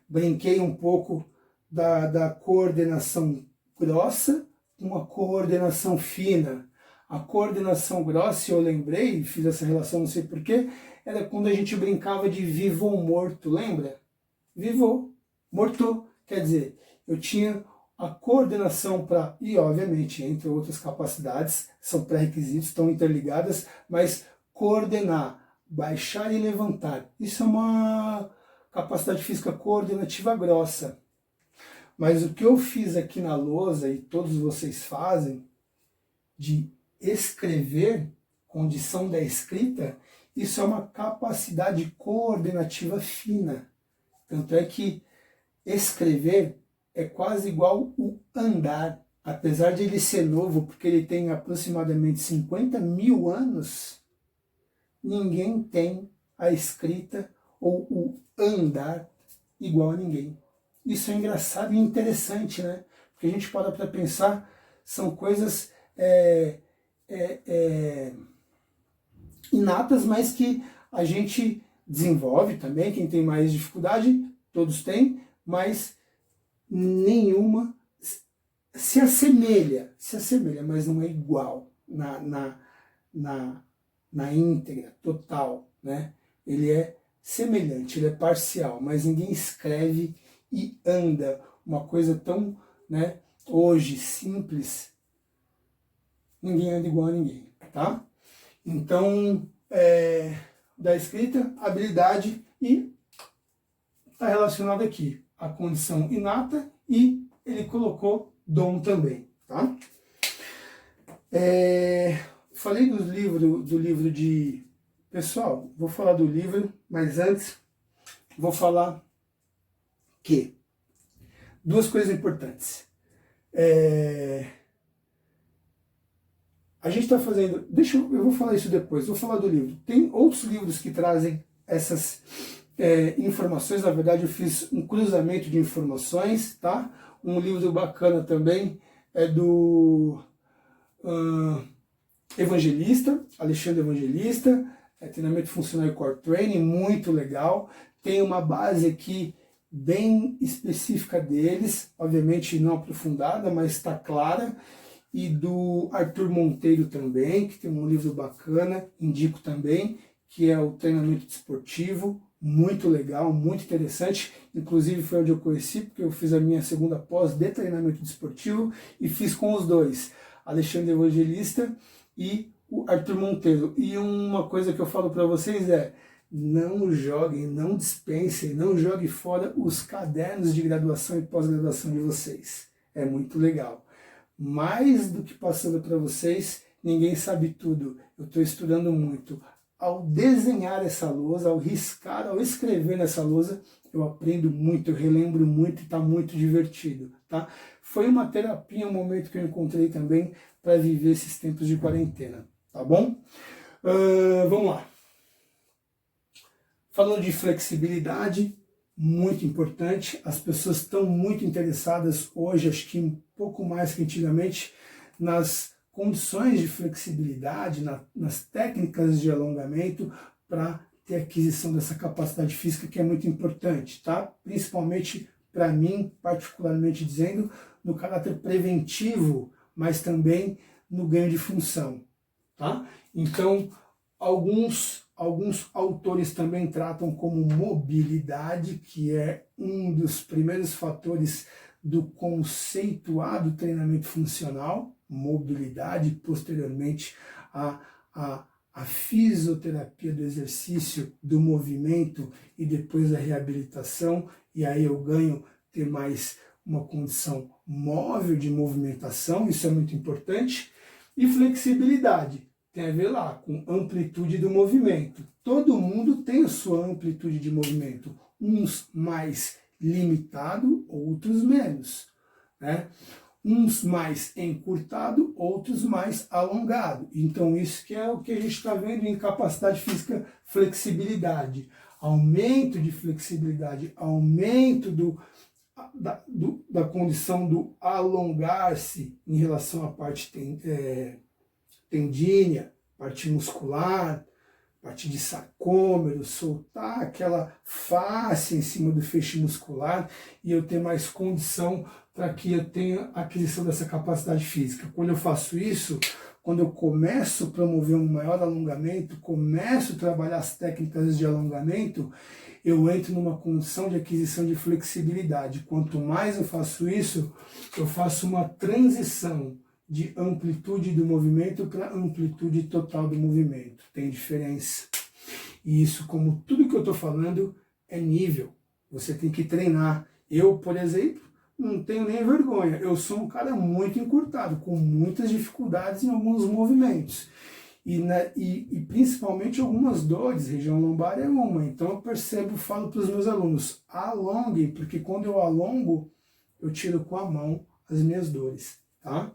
Brinquei um pouco da coordenação grossa com a coordenação fina. A coordenação grossa, eu lembrei, fiz essa relação, não sei porquê, era quando a gente brincava de vivo ou morto, lembra? Vivo, morto, quer dizer, eu tinha a coordenação para, e obviamente, entre outras capacidades, são pré-requisitos, estão interligadas, mas coordenar, baixar e levantar, isso é uma capacidade física coordenativa grossa. Mas o que eu fiz aqui na lousa, e todos vocês fazem, de escrever, condição da escrita, isso é uma capacidade coordenativa fina. Tanto é que escrever é quase igual o andar. Apesar de ele ser novo, porque ele tem aproximadamente 50 mil anos, ninguém tem a escrita ou o andar igual a ninguém. Isso é engraçado e interessante, né? Porque a gente para pensar, são coisas inatas, mas que a gente desenvolve também. Quem tem mais dificuldade, todos têm, mas nenhuma se assemelha, mas não é igual na íntegra, total, né? Ele é semelhante, ele é parcial, mas ninguém escreve e anda uma coisa tão, né, hoje simples, ninguém anda igual a ninguém, tá? Então, da escrita, habilidade, e está relacionado aqui a condição inata, e ele colocou dom também, tá? Falei do livro de... Pessoal, vou falar do livro, mas antes vou falar que duas coisas importantes. A gente está fazendo... eu vou falar isso depois, vou falar do livro. Tem outros livros que trazem essas informações. Na verdade, eu fiz um cruzamento de informações, tá? Um livro bacana também é do Evangelista, Alexandre Evangelista, treinamento funcional e core training, muito legal. Tem uma base aqui bem específica deles, obviamente não aprofundada, mas está clara. e do Arthur Monteiro também, que tem um livro bacana, indico também, que é o Treinamento Desportivo, muito legal, muito interessante, inclusive foi onde eu conheci, porque eu fiz a minha segunda pós de treinamento desportivo e fiz com os dois, Alexandre Evangelista e o Arthur Monteiro. E uma coisa que eu falo para vocês é, não joguem, não dispensem, não joguem fora os cadernos de graduação e pós-graduação de vocês. É muito legal. Mais do que passando para vocês, ninguém sabe tudo. Eu estou estudando muito. Ao desenhar essa lousa, ao riscar, ao escrever nessa lousa, eu aprendo muito, eu relembro muito e está muito divertido, tá? Foi uma terapia, um momento que eu encontrei também para viver esses tempos de quarentena, tá bom? Vamos lá. Falando de flexibilidade, muito importante, as pessoas estão muito interessadas hoje, acho que um pouco mais que antigamente, nas condições de flexibilidade, nas técnicas de alongamento para ter aquisição dessa capacidade física que é muito importante, tá? Principalmente para mim, particularmente dizendo, no caráter preventivo, mas também no ganho de função, tá? Então, alguns autores também tratam como mobilidade, que é um dos primeiros fatores do conceituado treinamento funcional, mobilidade, posteriormente a fisioterapia do exercício, do movimento e depois a reabilitação, e aí eu ganho ter mais uma condição móvel de movimentação, isso é muito importante, e flexibilidade, tem a ver lá com amplitude do movimento. Todo mundo tem a sua amplitude de movimento, uns mais limitado, outros menos, né? Uns mais encurtado, outros mais alongado. Então isso que é o que a gente está vendo em capacidade física, flexibilidade. Aumento de flexibilidade, aumento da condição do alongar-se em relação à parte tendínea, parte muscular, parte de sarcômero, soltar aquela face em cima do feixe muscular e eu ter mais condição para que eu tenha aquisição dessa capacidade física. Quando eu faço isso, quando eu começo a promover um maior alongamento, começo a trabalhar as técnicas de alongamento, eu entro numa condição de aquisição de flexibilidade. Quanto mais eu faço isso, eu faço uma transição de amplitude do movimento para amplitude total do movimento. Tem diferença. E isso, como tudo que eu estou falando, é nível. Você tem que treinar. Eu, por exemplo, não tenho nem vergonha. Eu sou um cara muito encurtado, com muitas dificuldades em alguns movimentos. E principalmente algumas dores, região lombar é uma. Então eu percebo, falo para os meus alunos, alonguem, porque quando eu alongo, eu tiro com a mão as minhas dores. Tá?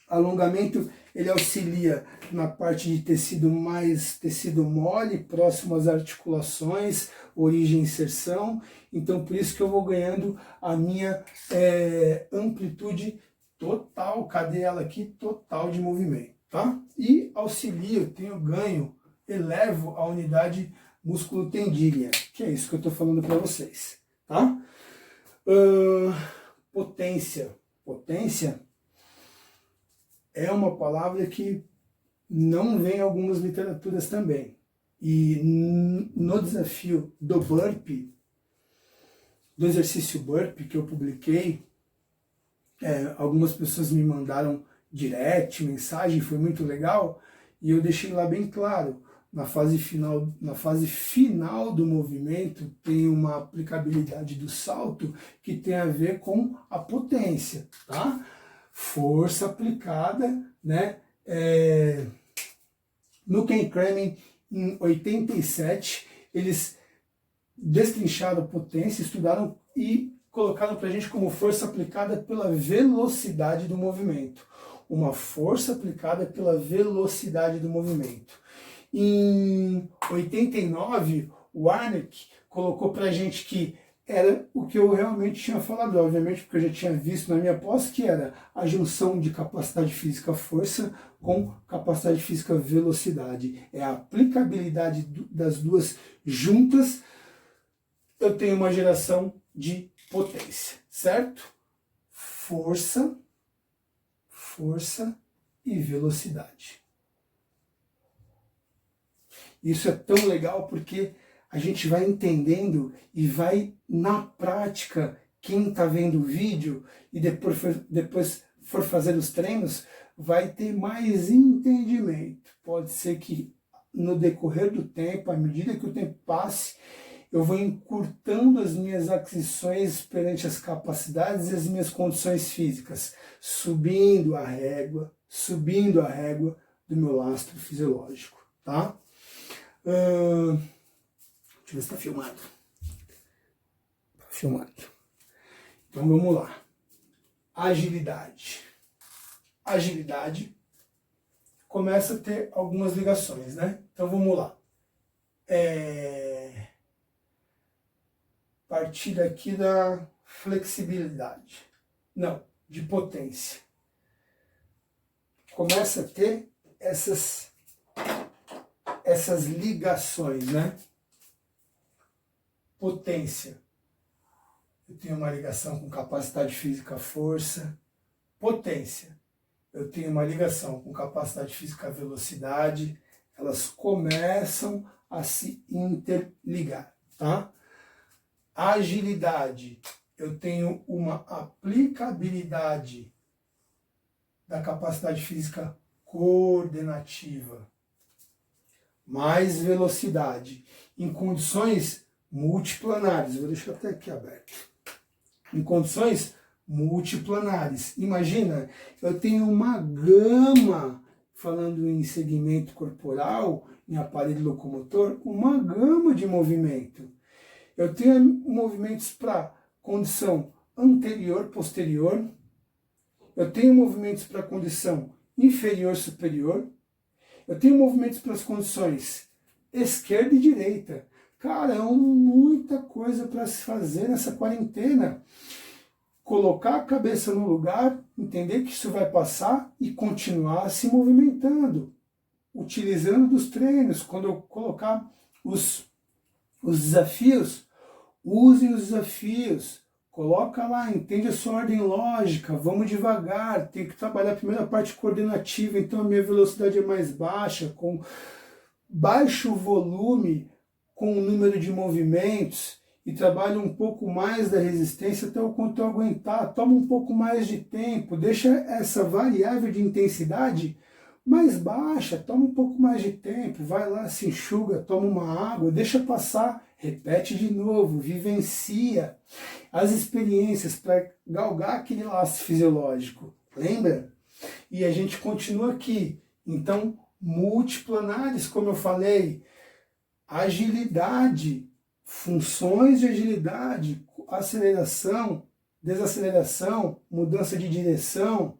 Alongamento, ele auxilia na parte de tecido mole, próximo às articulações, origem e inserção. Então, por isso que eu vou ganhando a minha amplitude total, cadê ela aqui? Total de movimento, tá? E auxilia, eu tenho ganho, elevo a unidade músculo-tendínea, que é isso que eu estou falando para vocês, tá? Potência. Potência é uma palavra que não vem em algumas literaturas também. E no desafio do burpee, do exercício burpee que eu publiquei, algumas pessoas me mandaram direct, mensagem, foi muito legal, e eu deixei lá bem claro, na fase final do movimento tem uma aplicabilidade do salto que tem a ver com a potência, tá? Força aplicada, né? No Ken Kramer, em 87, eles destrincharam a potência, estudaram e colocaram para a gente como força aplicada pela velocidade do movimento. Uma força aplicada pela velocidade do movimento. Em 89, o Warnick colocou para a gente que era o que eu realmente tinha falado, obviamente, porque eu já tinha visto na minha pós, que era a junção de capacidade física força com capacidade física velocidade. É a aplicabilidade das duas juntas, eu tenho uma geração de potência, certo? força, força e velocidade. Isso é tão legal porque a gente vai entendendo e vai na prática, quem está vendo o vídeo e depois for fazer os treinos, vai ter mais entendimento. Pode ser que no decorrer do tempo, à medida que o tempo passe, eu vou encurtando as minhas aquisições perante as capacidades e as minhas condições físicas, subindo a régua do meu lastro fisiológico, tá? Deixa eu ver se está filmado. Está filmado. Então vamos lá. Agilidade. Agilidade começa a ter algumas ligações, né? Então vamos lá. Partir aqui da flexibilidade. Não, de potência. Começa a ter essas ligações, né? Potência. Eu tenho uma ligação com capacidade física, força. Potência. Eu tenho uma ligação com capacidade física, velocidade. Elas começam a se interligar, tá? Agilidade. Eu tenho uma aplicabilidade da capacidade física coordenativa. Mais velocidade. Em condições multiplanares. Vou deixar até aqui aberto. Em condições multiplanares. Imagina, eu tenho uma gama, falando em segmento corporal, em aparelho locomotor, uma gama de movimento. Eu tenho movimentos para condição anterior, posterior. Eu tenho movimentos para condição inferior, superior. Eu tenho movimentos para as condições esquerda e direita. Cara, é muita coisa para se fazer nessa quarentena. Colocar a cabeça no lugar, entender que isso vai passar e continuar se movimentando. Utilizando dos treinos. Quando eu colocar os desafios, usem os desafios. Coloca lá, entende a sua ordem lógica, vamos devagar, tem que trabalhar a primeira parte coordenativa, então a minha velocidade é mais baixa, com baixo volume, com o número de movimentos, e trabalho um pouco mais da resistência até o quanto eu aguentar, toma um pouco mais de tempo, deixa essa variável de intensidade mais baixa, toma um pouco mais de tempo, vai lá, se enxuga, toma uma água, deixa passar, repete de novo, vivencia as experiências para galgar aquele laço fisiológico, lembra? E a gente continua aqui, então, multiplanares, como eu falei, agilidade, funções de agilidade, aceleração, desaceleração, mudança de direção,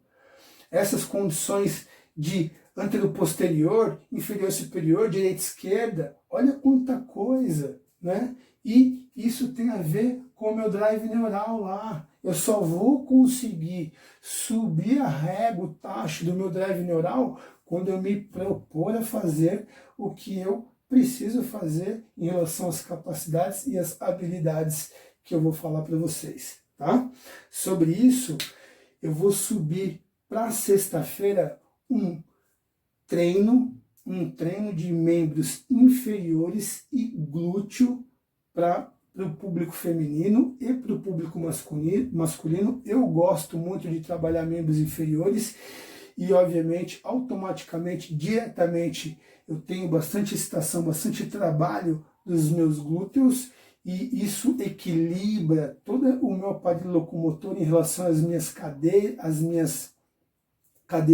essas condições de anteroposterior, inferior superior, direita esquerda, olha quanta coisa, né? E isso tem a ver com o meu drive neural lá. Eu só vou conseguir subir a régua, o tacho do meu drive neural quando eu me propor a fazer o que eu preciso fazer em relação às capacidades e às habilidades que eu vou falar para vocês, tá? Sobre isso, eu vou subir para sexta-feira um treino de membros inferiores e glúteo para o público feminino e para o público masculino. Eu gosto muito de trabalhar membros inferiores e, obviamente, automaticamente, diretamente, eu tenho bastante excitação, bastante trabalho dos meus glúteos e isso equilibra todo o meu aparelho locomotor em relação às minhas cadeias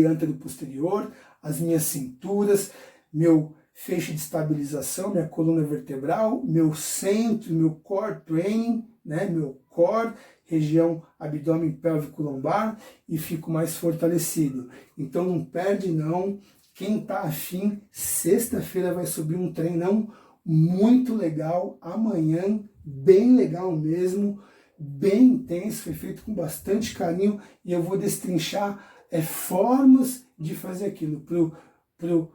antero-posterior, as minhas cinturas, meu feixe de estabilização, minha coluna vertebral, meu centro, meu core training, né, meu core, região abdômen pélvico lombar e fico mais fortalecido. Então não perde não, quem tá afim, sexta-feira vai subir um treinão muito legal, amanhã, bem legal mesmo, bem intenso, foi feito com bastante carinho e eu vou destrinchar formas de fazer aquilo pro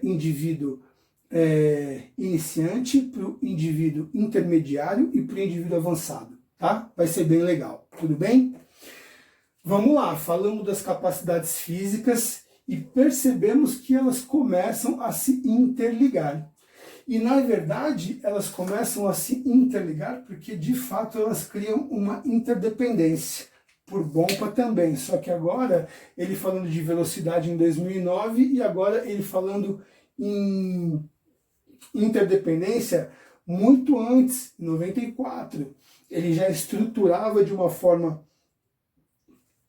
indivíduo iniciante, pro indivíduo intermediário e pro indivíduo avançado, tá? Vai ser bem legal, tudo bem? Vamos lá, falamos das capacidades físicas e percebemos que elas começam a se interligar. E, na verdade, elas começam a se interligar porque, de fato, elas criam uma interdependência. Por Bompa também, só que agora ele falando de velocidade em 2009 e agora ele falando em interdependência muito antes, em 94. Ele já estruturava de uma forma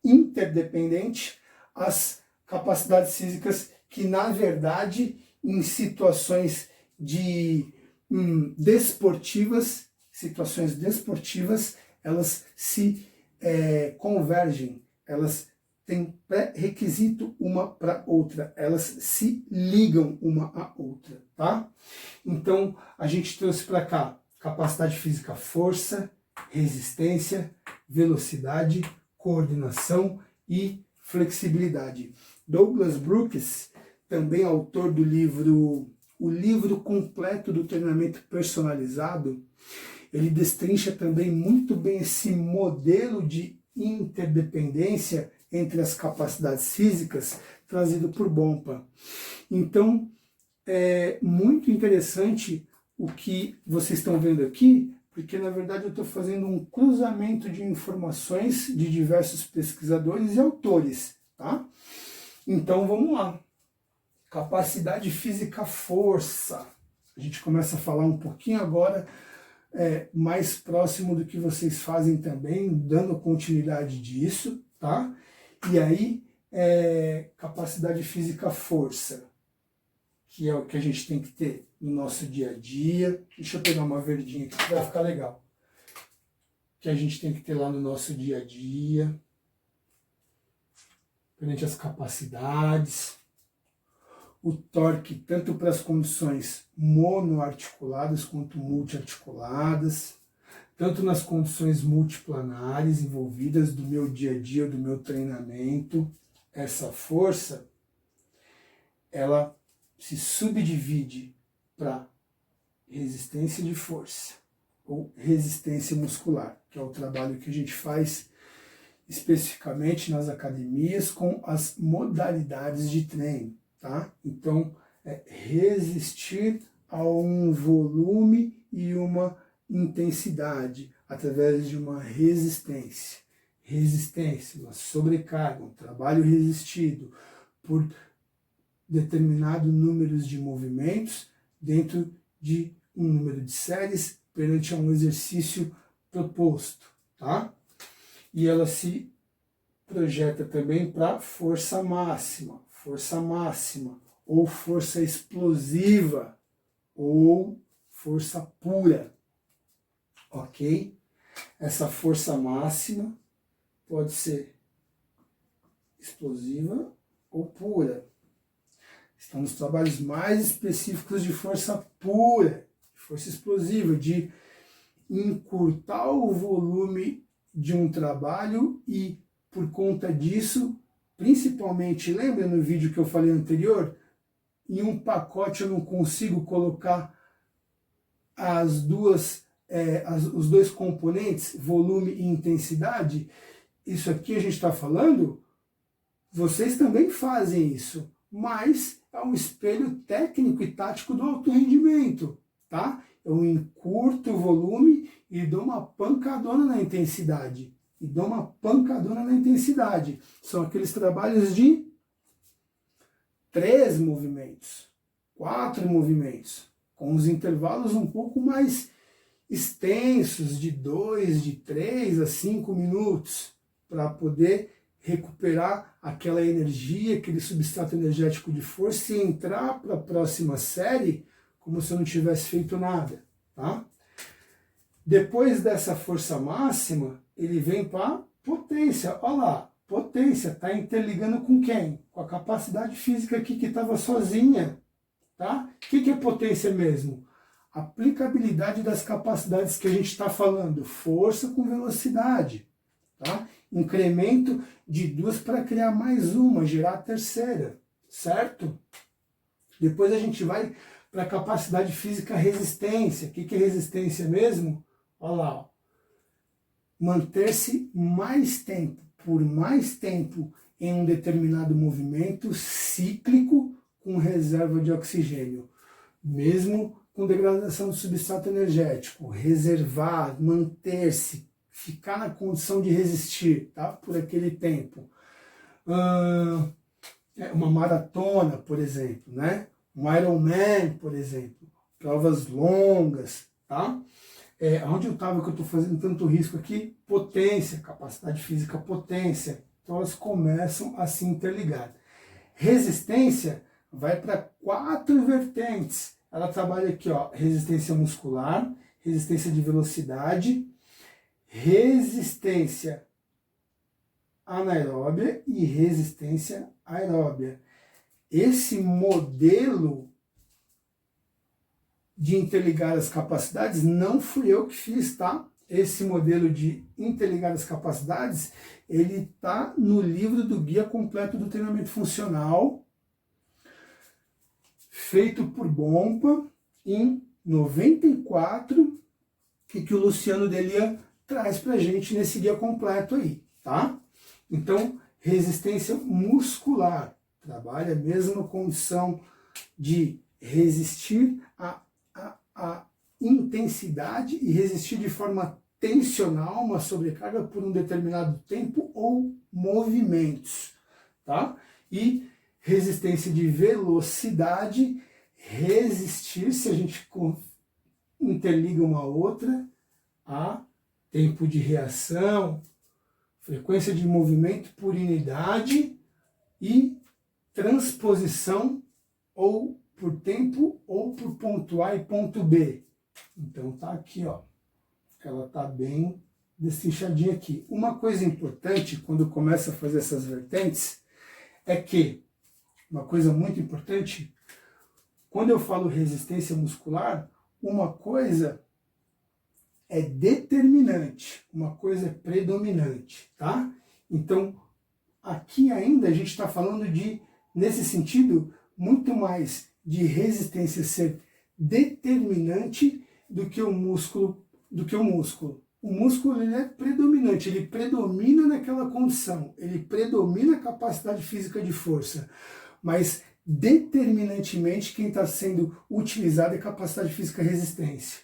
interdependente as capacidades físicas que, na verdade, em situações situações desportivas, elas se convergem, elas têm pré-requisito uma para outra, elas se ligam uma à outra, tá? Então, a gente trouxe para cá capacidade física, força, resistência, velocidade, coordenação e flexibilidade. Douglas Brooks, também autor do livro O Livro Completo do Treinamento Personalizado, ele destrincha também muito bem esse modelo de interdependência entre as capacidades físicas trazido por Bompa. Então, é muito interessante o que vocês estão vendo aqui, porque na verdade eu estou fazendo um cruzamento de informações de diversos pesquisadores e autores, tá? Então vamos lá. Capacidade física, força. A gente começa a falar um pouquinho agora mais próximo do que vocês fazem também, dando continuidade disso, tá? E aí, capacidade física, força, que é o que a gente tem que ter no nosso dia a dia. Deixa eu pegar uma verdinha aqui que vai ficar legal. Que a gente tem que ter lá no nosso dia a dia, perante as capacidades. O torque, tanto para as condições monoarticuladas quanto multiarticuladas, tanto nas condições multiplanares envolvidas do meu dia a dia, do meu treinamento. Essa força, ela se subdivide para resistência de força ou resistência muscular, que é o trabalho que a gente faz especificamente nas academias com as modalidades de treino, tá? Então, resistir a um volume e uma intensidade através de uma resistência. Resistência, uma sobrecarga, um trabalho resistido por determinado número de movimentos dentro de um número de séries perante a um exercício proposto, tá? E ela se projeta também para força máxima, ou força explosiva, ou força pura, ok? Essa força máxima pode ser explosiva ou pura. Estão nos trabalhos mais específicos de força pura, força explosiva, de encurtar o volume de um trabalho e, por conta disso, principalmente, lembra no vídeo que eu falei anterior? Em um pacote eu não consigo colocar os dois componentes, volume e intensidade. Isso aqui a gente está falando, vocês também fazem isso, mas é um espelho técnico e tático do alto rendimento, tá? Eu encurto o volume e dou uma pancadona na intensidade. São aqueles trabalhos de 3 movimentos, 4 movimentos, com os intervalos um pouco mais extensos, de 2, de 3 a 5 minutos, para poder recuperar aquela energia, aquele substrato energético de força e entrar para a próxima série como se eu não tivesse feito nada, tá? Depois dessa força máxima, ele vem para potência. Olha lá, potência está interligando com quem? Com a capacidade física aqui que estava sozinha, tá? O que é potência mesmo? Aplicabilidade das capacidades que a gente está falando, força com velocidade, tá? Incremento de 2 para criar mais uma, gerar a terceira, certo? Depois a gente vai para a capacidade física resistência. O que é resistência mesmo? Olha lá, ó. Manter-se mais tempo, por mais tempo em um determinado movimento cíclico com reserva de oxigênio, mesmo com degradação do substrato energético, reservar, manter-se, ficar na condição de resistir, tá? Por aquele tempo. Uma maratona, por exemplo, né? Um Ironman, por exemplo, provas longas, tá? Onde eu estava que eu estou fazendo tanto risco aqui? Potência, capacidade física, potência. Então elas começam a se interligar. Resistência vai para 4 vertentes. Ela trabalha aqui, ó, resistência muscular, resistência de velocidade, resistência anaeróbia e resistência aeróbia. Esse modelo de interligar as capacidades não fui eu que fiz, tá? Esse modelo de interligar as capacidades, ele tá no livro do Guia Completo do Treinamento Funcional, feito por Bompa, em 94, que o Luciano Delia traz pra gente nesse guia completo aí, tá? Então, resistência muscular, trabalha a mesma condição de resistir a intensidade e resistir de forma tensional uma sobrecarga por um determinado tempo ou movimentos, tá? E resistência de velocidade, resistir, se a gente interliga uma outra, a tempo de reação, frequência de movimento por unidade e transposição ou por tempo ou por ponto A e ponto B. Então tá aqui, ó. Ela tá bem destrinchadinha aqui. Uma coisa importante quando começa a fazer essas vertentes é que, uma coisa muito importante, quando eu falo resistência muscular, uma coisa é determinante, uma coisa é predominante, tá? Então, aqui ainda a gente está falando de, nesse sentido, muito mais de resistência ser determinante do que o músculo. O músculo ele é predominante, ele predomina naquela condição, ele predomina a capacidade física de força, mas determinantemente quem está sendo utilizado é capacidade física e resistência.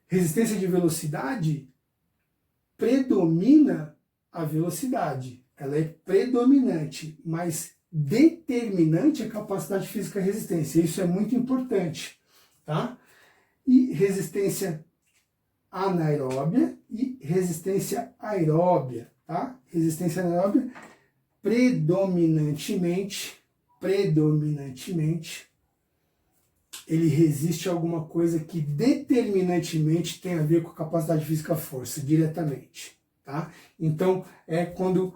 Resistência de velocidade predomina a velocidade, ela é predominante, mas determinante a capacidade física e resistência. Isso é muito importante, tá? E resistência anaeróbia e resistência aeróbia, tá? Resistência anaeróbia predominantemente ele resiste a alguma coisa que determinantemente tem a ver com a capacidade física força, diretamente, tá? Então, é quando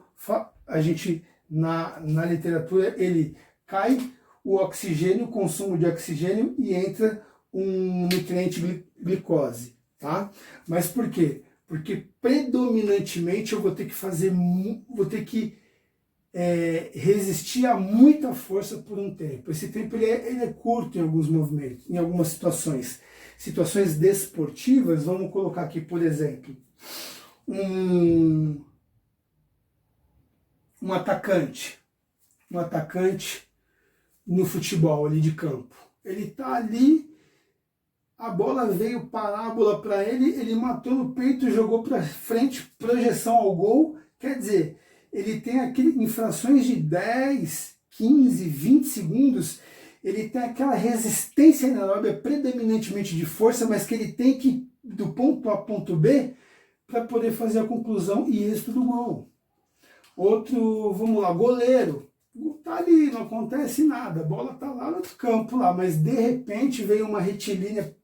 a gente, na literatura, ele cai o oxigênio, o consumo de oxigênio e entra um nutriente glicose, tá? Mas por quê? Porque predominantemente eu vou ter que resistir a muita força por um tempo. Esse tempo ele é curto em alguns movimentos, em algumas situações. Situações desportivas, vamos colocar aqui, por exemplo, um atacante no futebol ali de campo. Ele tá ali, a bola veio parábola para ele matou no peito, jogou para frente, projeção ao gol, quer dizer, ele tem em frações de 10, 15, 20 segundos, ele tem aquela resistência anaeróbia predominantemente de força, mas que ele tem que ir do ponto A ao ponto B para poder fazer a conclusão e êxito do gol. Outro, vamos lá, goleiro. Tá ali, não acontece nada, a bola tá lá no campo, lá, mas de repente veio uma retilínea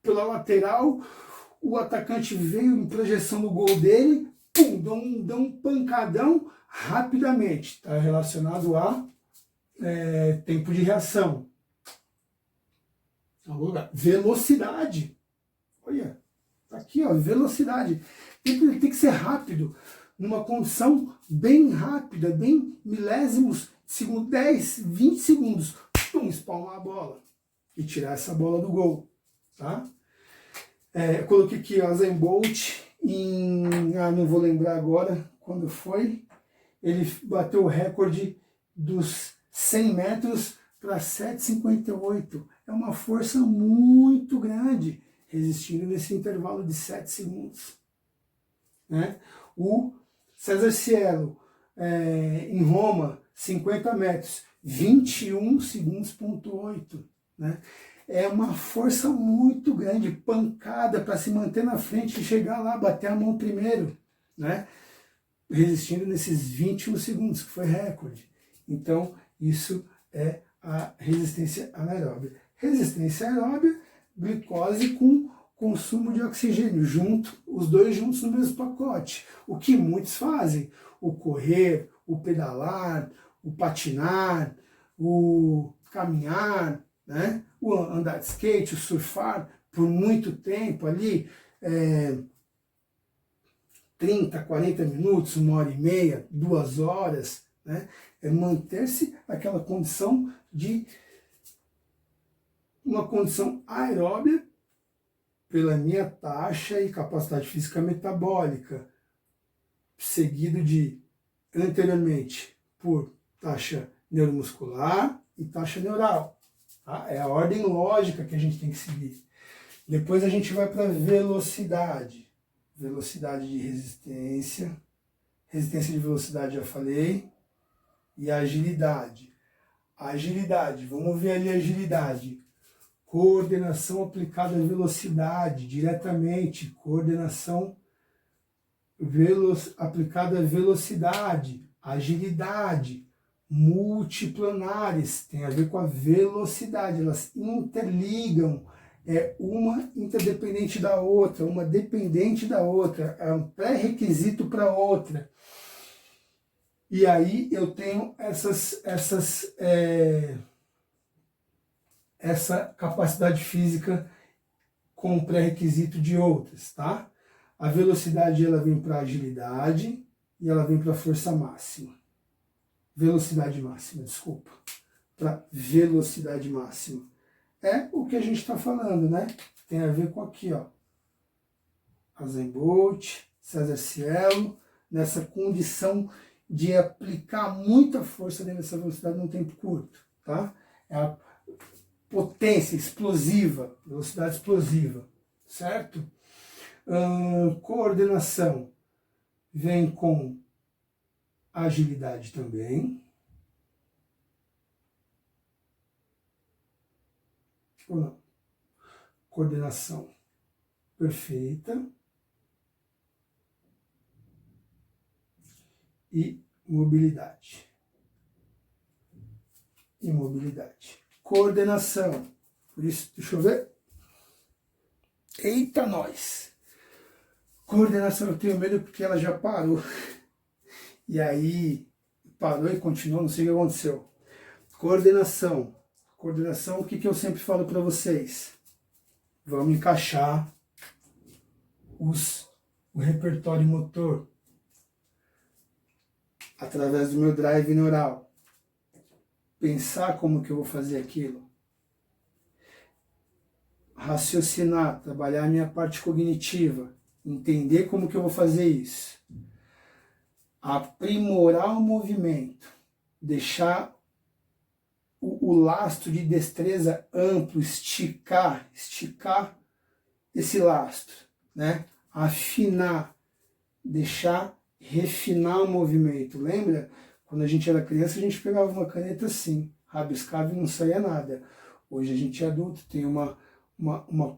pela lateral, o atacante veio em projeção no gol dele, pum, dá um pancadão rapidamente. Está relacionado a tempo de reação. Velocidade. Olha, tá aqui, ó, velocidade. Tem que ser rápido, numa condição bem rápida, bem milésimos de segundo, 10, 20 segundos. Pum, espalmar a bola e tirar essa bola do gol. Tá? Coloquei aqui o Usain Bolt não vou lembrar agora quando foi, ele bateu o recorde dos 100 metros para 7,58. É uma força muito grande, resistindo nesse intervalo de 7 segundos. Né? O César Cielo, em Roma, 50 metros, 21 segundos,8. Né? É uma força muito grande, pancada para se manter na frente e chegar lá, bater a mão primeiro, né? Resistindo nesses 21 segundos, que foi recorde. Então, isso é a resistência anaeróbia. Resistência aeróbia, glicose com consumo de oxigênio, os dois juntos no mesmo pacote. O que muitos fazem, o correr, o pedalar, o patinar, o caminhar, né? O andar de skate, o surfar, por muito tempo ali, 30, 40 minutos, 1h30, 2 horas, né? É manter-se aquela condição de uma condição aeróbia pela minha taxa e capacidade física metabólica, seguido de, anteriormente, por taxa neuromuscular e taxa neural. Tá? É a ordem lógica que a gente tem que seguir. Depois a gente vai para velocidade. Velocidade de resistência. Resistência de velocidade já falei. E agilidade. Agilidade, vamos ver ali a agilidade. Coordenação aplicada à velocidade, diretamente. Coordenação aplicada à velocidade. Agilidade. Multiplanares, tem a ver com a velocidade, elas interligam, é uma interdependente da outra, uma dependente da outra, é um pré-requisito para outra. E aí eu tenho essa capacidade física com pré-requisito de outras, tá? A velocidade ela vem para agilidade e ela vem para força máxima. Velocidade máxima, desculpa. Para velocidade máxima. É o que a gente está falando, né? Tem a ver com aqui, ó. Usain Bolt, César Cielo, nessa condição de aplicar muita força dentro dessa velocidade num tempo curto, tá? É a potência explosiva, velocidade explosiva, certo? Coordenação vem com agilidade também. Ou não? Coordenação perfeita. E mobilidade. E mobilidade. Coordenação. Por isso, deixa eu ver. Eita, nós! Coordenação, eu tenho medo porque ela já parou. E aí, parou e continuou, não sei o que aconteceu. Coordenação. Coordenação, o que eu sempre falo para vocês? Vamos encaixar o repertório motor através do meu drive neural. Pensar como que eu vou fazer aquilo. Raciocinar, trabalhar a minha parte cognitiva. Entender como que eu vou fazer isso. Aprimorar o movimento, deixar o lastro de destreza amplo, esticar esse lastro, né? Afinar, refinar o movimento. Lembra? Quando a gente era criança, a gente pegava uma caneta assim, rabiscava e não saía nada. Hoje a gente é adulto, tem uma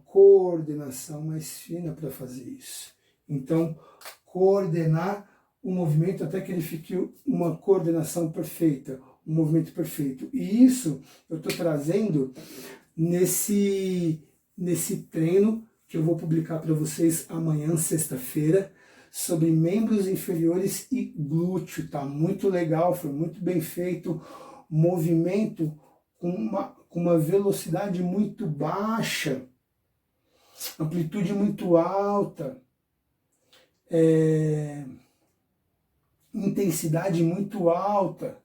coordenação mais fina para fazer isso. Então, coordenar o movimento até que ele fique uma coordenação perfeita, um movimento perfeito. E isso eu estou trazendo nesse treino que eu vou publicar para vocês amanhã, sexta-feira, sobre membros inferiores e glúteo. Tá muito legal, foi muito bem feito. Movimento com uma velocidade muito baixa, amplitude muito alta, intensidade muito alta,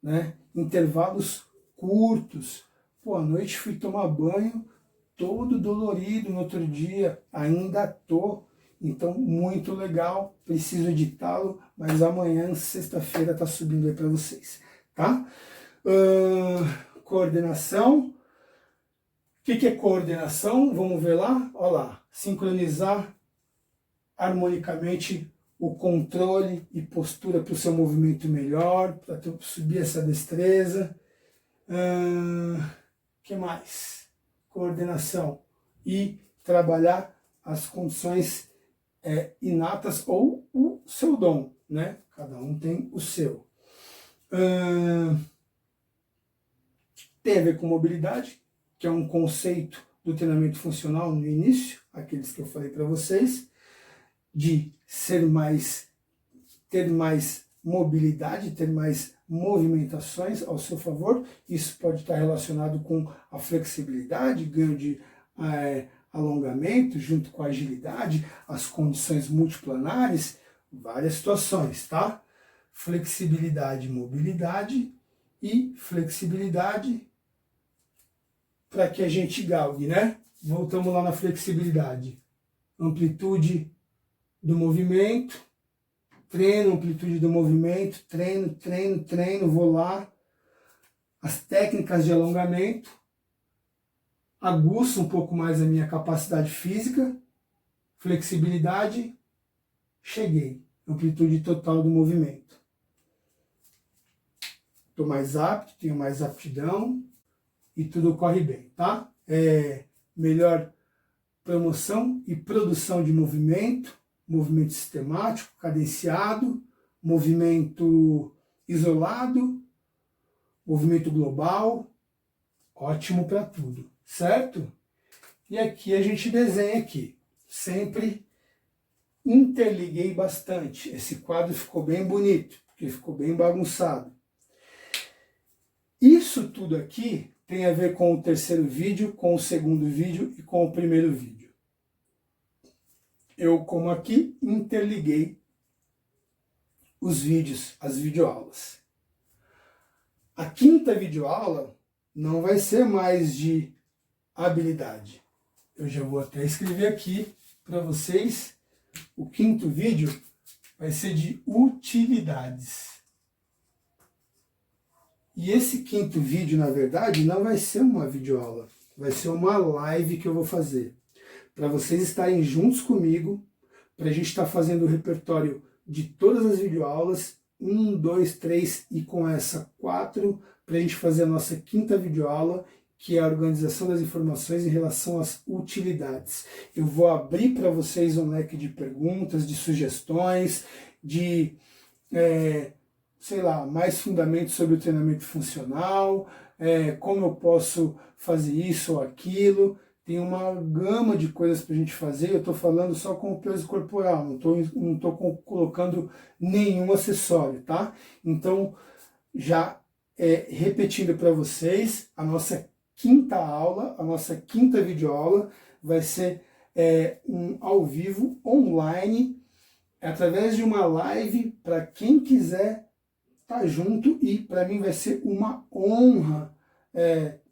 né? Intervalos curtos. Pô, à noite fui tomar banho, todo dolorido no outro dia, ainda tô. Então, muito legal, preciso editá-lo, mas amanhã, sexta-feira, tá subindo aí para vocês, tá? Coordenação. O que é coordenação? Vamos ver lá? Olha lá, sincronizar harmonicamente o controle e postura para o seu movimento melhor, para subir essa destreza. Que mais? Coordenação e trabalhar as condições inatas ou o seu dom, né? Cada um tem o seu. Tem a ver com mobilidade, que é um conceito do treinamento funcional no início, aqueles que eu falei para vocês, de ter mais mobilidade, ter mais movimentações ao seu favor. Isso pode estar relacionado com a flexibilidade, ganho de alongamento, junto com a agilidade, as condições multiplanares, várias situações, tá? Flexibilidade, mobilidade e flexibilidade para que a gente galgue, né? Voltamos lá na flexibilidade. Amplitude do movimento, treino, amplitude do movimento, treino, vou lá. As técnicas de alongamento, aguço um pouco mais a minha capacidade física, flexibilidade, cheguei, amplitude total do movimento. Estou mais apto, tenho mais aptidão e tudo corre bem, tá? Melhor promoção e produção de movimento sistemático, cadenciado, movimento isolado, movimento global, ótimo para tudo, certo? E aqui a gente desenha aqui, sempre interliguei bastante, esse quadro ficou bem bonito, porque ficou bem bagunçado. Isso tudo aqui tem a ver com o terceiro vídeo, com o segundo vídeo e com o primeiro vídeo. Eu, como aqui, interliguei os vídeos, as videoaulas. A quinta videoaula não vai ser mais de habilidade. Eu já vou até escrever aqui para vocês. O quinto vídeo vai ser de utilidades. E esse quinto vídeo, na verdade, não vai ser uma videoaula. Vai ser uma live que eu vou fazer. Para vocês estarem juntos comigo, para a gente estar fazendo o repertório de todas as videoaulas, 1, 2, 3 e com essa 4, para a gente fazer a nossa quinta videoaula, que é a organização das informações em relação às utilidades. Eu vou abrir para vocês um leque de perguntas, de sugestões, de, sei lá, mais fundamentos sobre o treinamento funcional, como eu posso fazer isso ou aquilo. Tem uma gama de coisas para a gente fazer. Eu estou falando só com o peso corporal, não estou colocando nenhum acessório, tá? Então, já repetindo para vocês, a nossa quinta aula, a nossa quinta videoaula vai ser um ao vivo, online, através de uma live, para quem quiser estar junto, e para mim vai ser uma honra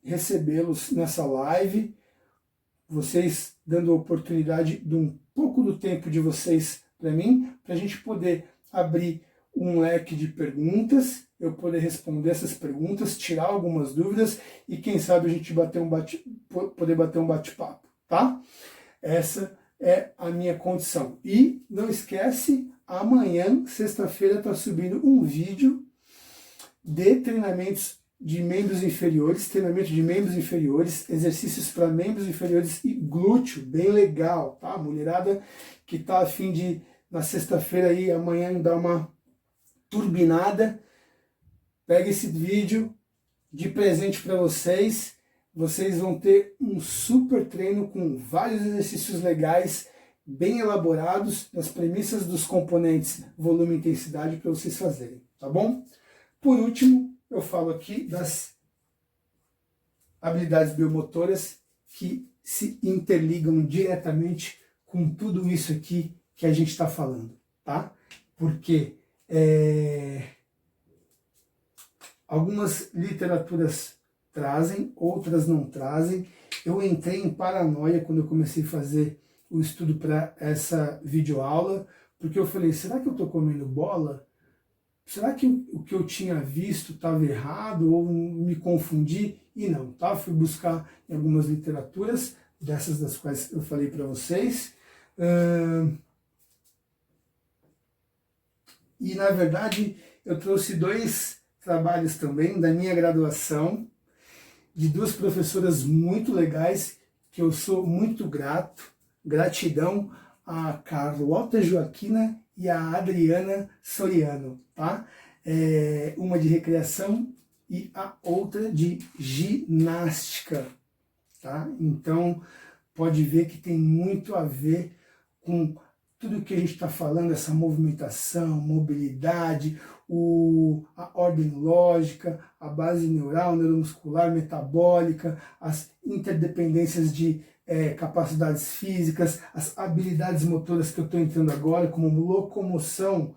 recebê-los nessa live, vocês dando a oportunidade de um pouco do tempo de vocês para mim, para a gente poder abrir um leque de perguntas, eu poder responder essas perguntas, tirar algumas dúvidas e quem sabe a gente poder bater um bate-papo, tá? Essa é a minha condição. E não esquece, amanhã, sexta-feira, está subindo um vídeo de treinamentos de membros inferiores, treinamento de membros inferiores, exercícios para membros inferiores e glúteo, bem legal, tá? Mulherada que tá a fim de, na sexta-feira aí, amanhã, dar uma turbinada, pega esse vídeo de presente para vocês. Vocês vão ter um super treino com vários exercícios legais, bem elaborados, nas premissas dos componentes volume e intensidade para vocês fazerem, tá bom? Por último, eu falo aqui das habilidades biomotoras que se interligam diretamente com tudo isso aqui que a gente está falando, tá? Porque algumas literaturas trazem, outras não trazem. Eu entrei em paranoia quando eu comecei a fazer o estudo para essa videoaula, porque eu falei, será que eu estou comendo bola? Será que o que eu tinha visto estava errado ou me confundi? E não, tá? Fui buscar em algumas literaturas, dessas das quais eu falei para vocês, e na verdade eu trouxe 2 trabalhos também da minha graduação, de 2 professoras muito legais, que eu sou muito grato, gratidão a Carlota Joaquina e a Adriana Soriano, tá? Uma de recreação e a outra de ginástica, tá? Então, pode ver que tem muito a ver com tudo que a gente está falando, essa movimentação, mobilidade, a ordem lógica, a base neural, neuromuscular, metabólica, as interdependências de capacidades físicas, as habilidades motoras que eu estou entrando agora, como locomoção,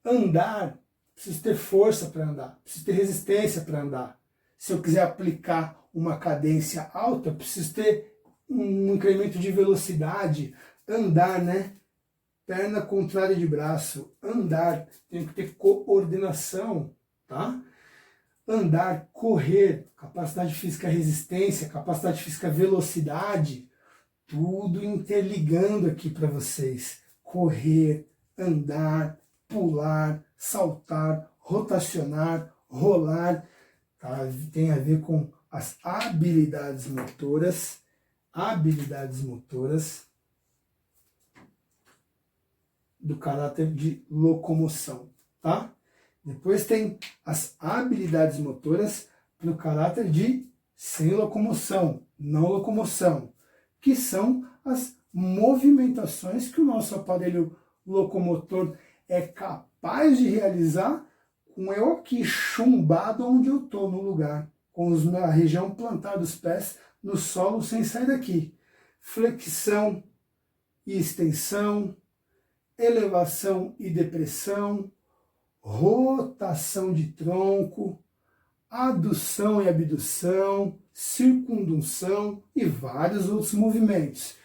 andar, preciso ter força para andar, preciso ter resistência para andar. Se eu quiser aplicar uma cadência alta, preciso ter um incremento de velocidade, andar, né? Perna contrária de braço, andar, tenho que ter coordenação, tá? Andar, correr, capacidade física resistência, capacidade física velocidade, tudo interligando aqui para vocês. Correr, andar, pular, saltar, rotacionar, rolar, tá? Tem a ver com as habilidades motoras do caráter de locomoção, tá? Depois tem as habilidades motoras para o caráter de sem locomoção, não locomoção, que são as movimentações que o nosso aparelho locomotor é capaz de realizar com eu aqui chumbado onde eu estou no lugar, com a região plantar dos pés no solo sem sair daqui. Flexão e extensão, elevação e depressão, rotação de tronco, adução e abdução, circundução e vários outros movimentos.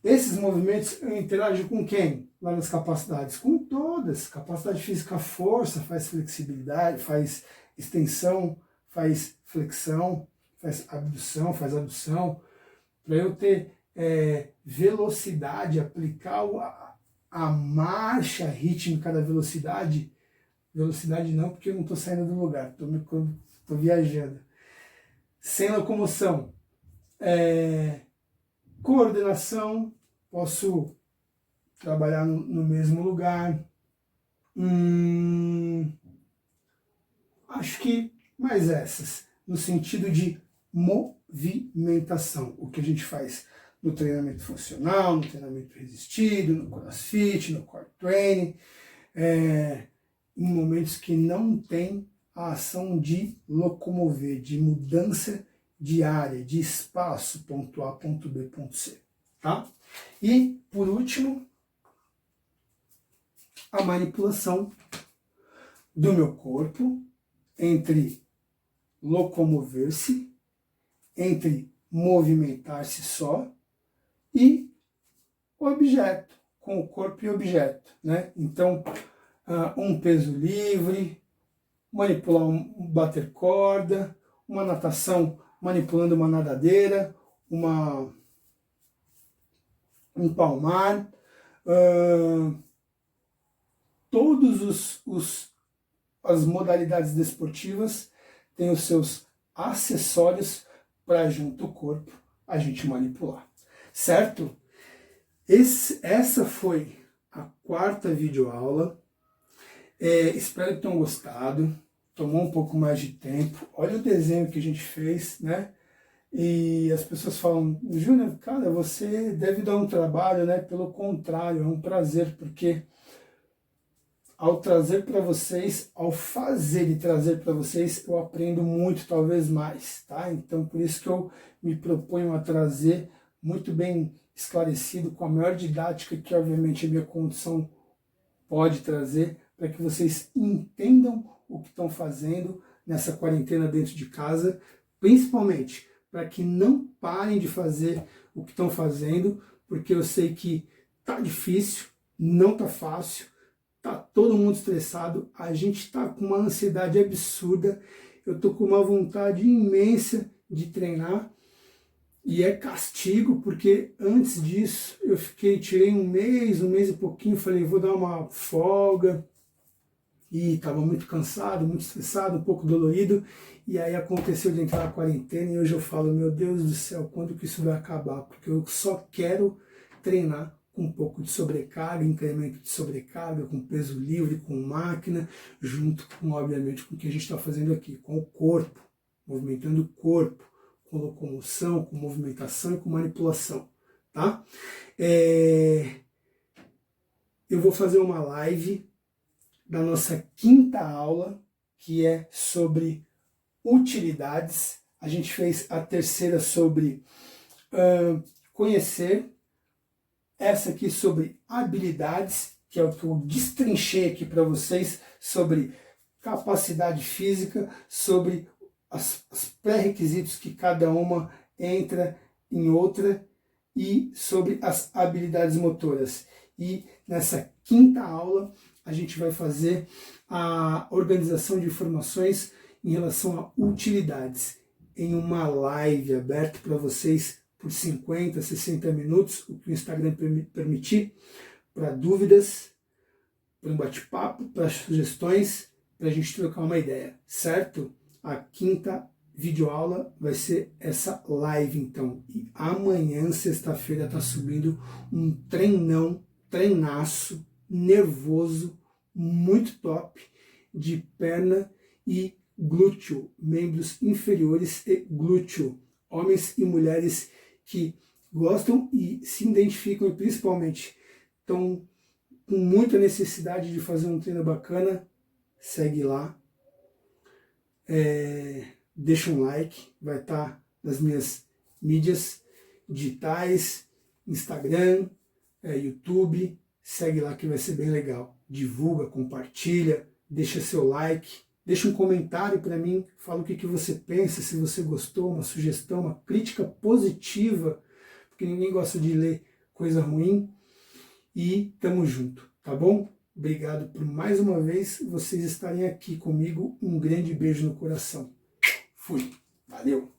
Esses movimentos eu interajo com quem? Lá nas capacidades? Com todas. Capacidade física, força, faz flexibilidade, faz extensão, faz flexão, faz abdução, faz adução. Para eu ter velocidade, aplicar a marcha rítmica da velocidade não, porque eu não estou saindo do lugar, estou viajando. Sem locomoção, coordenação, posso trabalhar no mesmo lugar. Acho que mais essas, no sentido de movimentação, o que a gente faz no treinamento funcional, no treinamento resistido, no crossfit, no core training, em momentos que não tem a ação de locomover, de mudança de área, de espaço, ponto A, ponto B, ponto C, tá? E, por último, a manipulação do meu corpo entre locomover-se, entre movimentar-se só e objeto, com o corpo e objeto, né? Então, um peso livre, manipular um bater corda, uma natação manipulando uma nadadeira, um palmar, todos as modalidades desportivas têm os seus acessórios para junto ao corpo a gente manipular, certo? Essa foi a 4ª videoaula. Espero que tenham gostado. Tomou um pouco mais de tempo. Olha o desenho que a gente fez, né? E as pessoas falam, Júnior, cara, você deve dar um trabalho, né? Pelo contrário, é um prazer, porque ao trazer para vocês, ao fazer e trazer para vocês, eu aprendo muito, talvez mais, tá? Então, por isso que eu me proponho a trazer muito bem esclarecido, com a maior didática que, obviamente, a minha condição pode trazer, para que vocês entendam o que estão fazendo nessa quarentena dentro de casa, principalmente para que não parem de fazer o que estão fazendo, porque eu sei que tá difícil, não tá fácil, tá todo mundo estressado, a gente tá com uma ansiedade absurda, eu tô com uma vontade imensa de treinar, e é castigo, porque antes disso eu tirei um mês e pouquinho, falei, vou dar uma folga, e estava muito cansado, muito estressado, um pouco dolorido, e aí aconteceu de entrar na quarentena, e hoje eu falo, meu Deus do céu, quando que isso vai acabar? Porque eu só quero treinar com um pouco de sobrecarga, incremento de sobrecarga, com peso livre, com máquina, junto com, obviamente, com o que a gente está fazendo aqui, com o corpo, movimentando o corpo, com locomoção, com movimentação e com manipulação, tá? Eu vou fazer uma live da nossa quinta aula, que é sobre utilidades. A gente fez a terceira sobre conhecer, essa aqui sobre habilidades, que é o que eu destrinchei aqui para vocês, sobre capacidade física, sobre os pré-requisitos que cada uma entra em outra e sobre as habilidades motoras. E nessa quinta aula a gente vai fazer a organização de informações em relação a utilidades em uma live aberta para vocês por 50, 60 minutos, o que o Instagram permitir, para dúvidas, para um bate-papo, para sugestões, para a gente trocar uma ideia, certo? A quinta videoaula vai ser essa live, então. E amanhã, sexta-feira, tá subindo um treinaço, nervoso, muito top, de perna e glúteo, membros inferiores e glúteo. Homens e mulheres que gostam e se identificam e principalmente estão com muita necessidade de fazer um treino bacana, segue lá. Deixa um like, vai estar nas minhas mídias digitais, Instagram, YouTube, segue lá que vai ser bem legal. Divulga, compartilha, deixa seu like, deixa um comentário para mim, fala o que você pensa, se você gostou, uma sugestão, uma crítica positiva, porque ninguém gosta de ler coisa ruim, e tamo junto, tá bom? Obrigado por mais uma vez vocês estarem aqui comigo, um grande beijo no coração. Fui, valeu!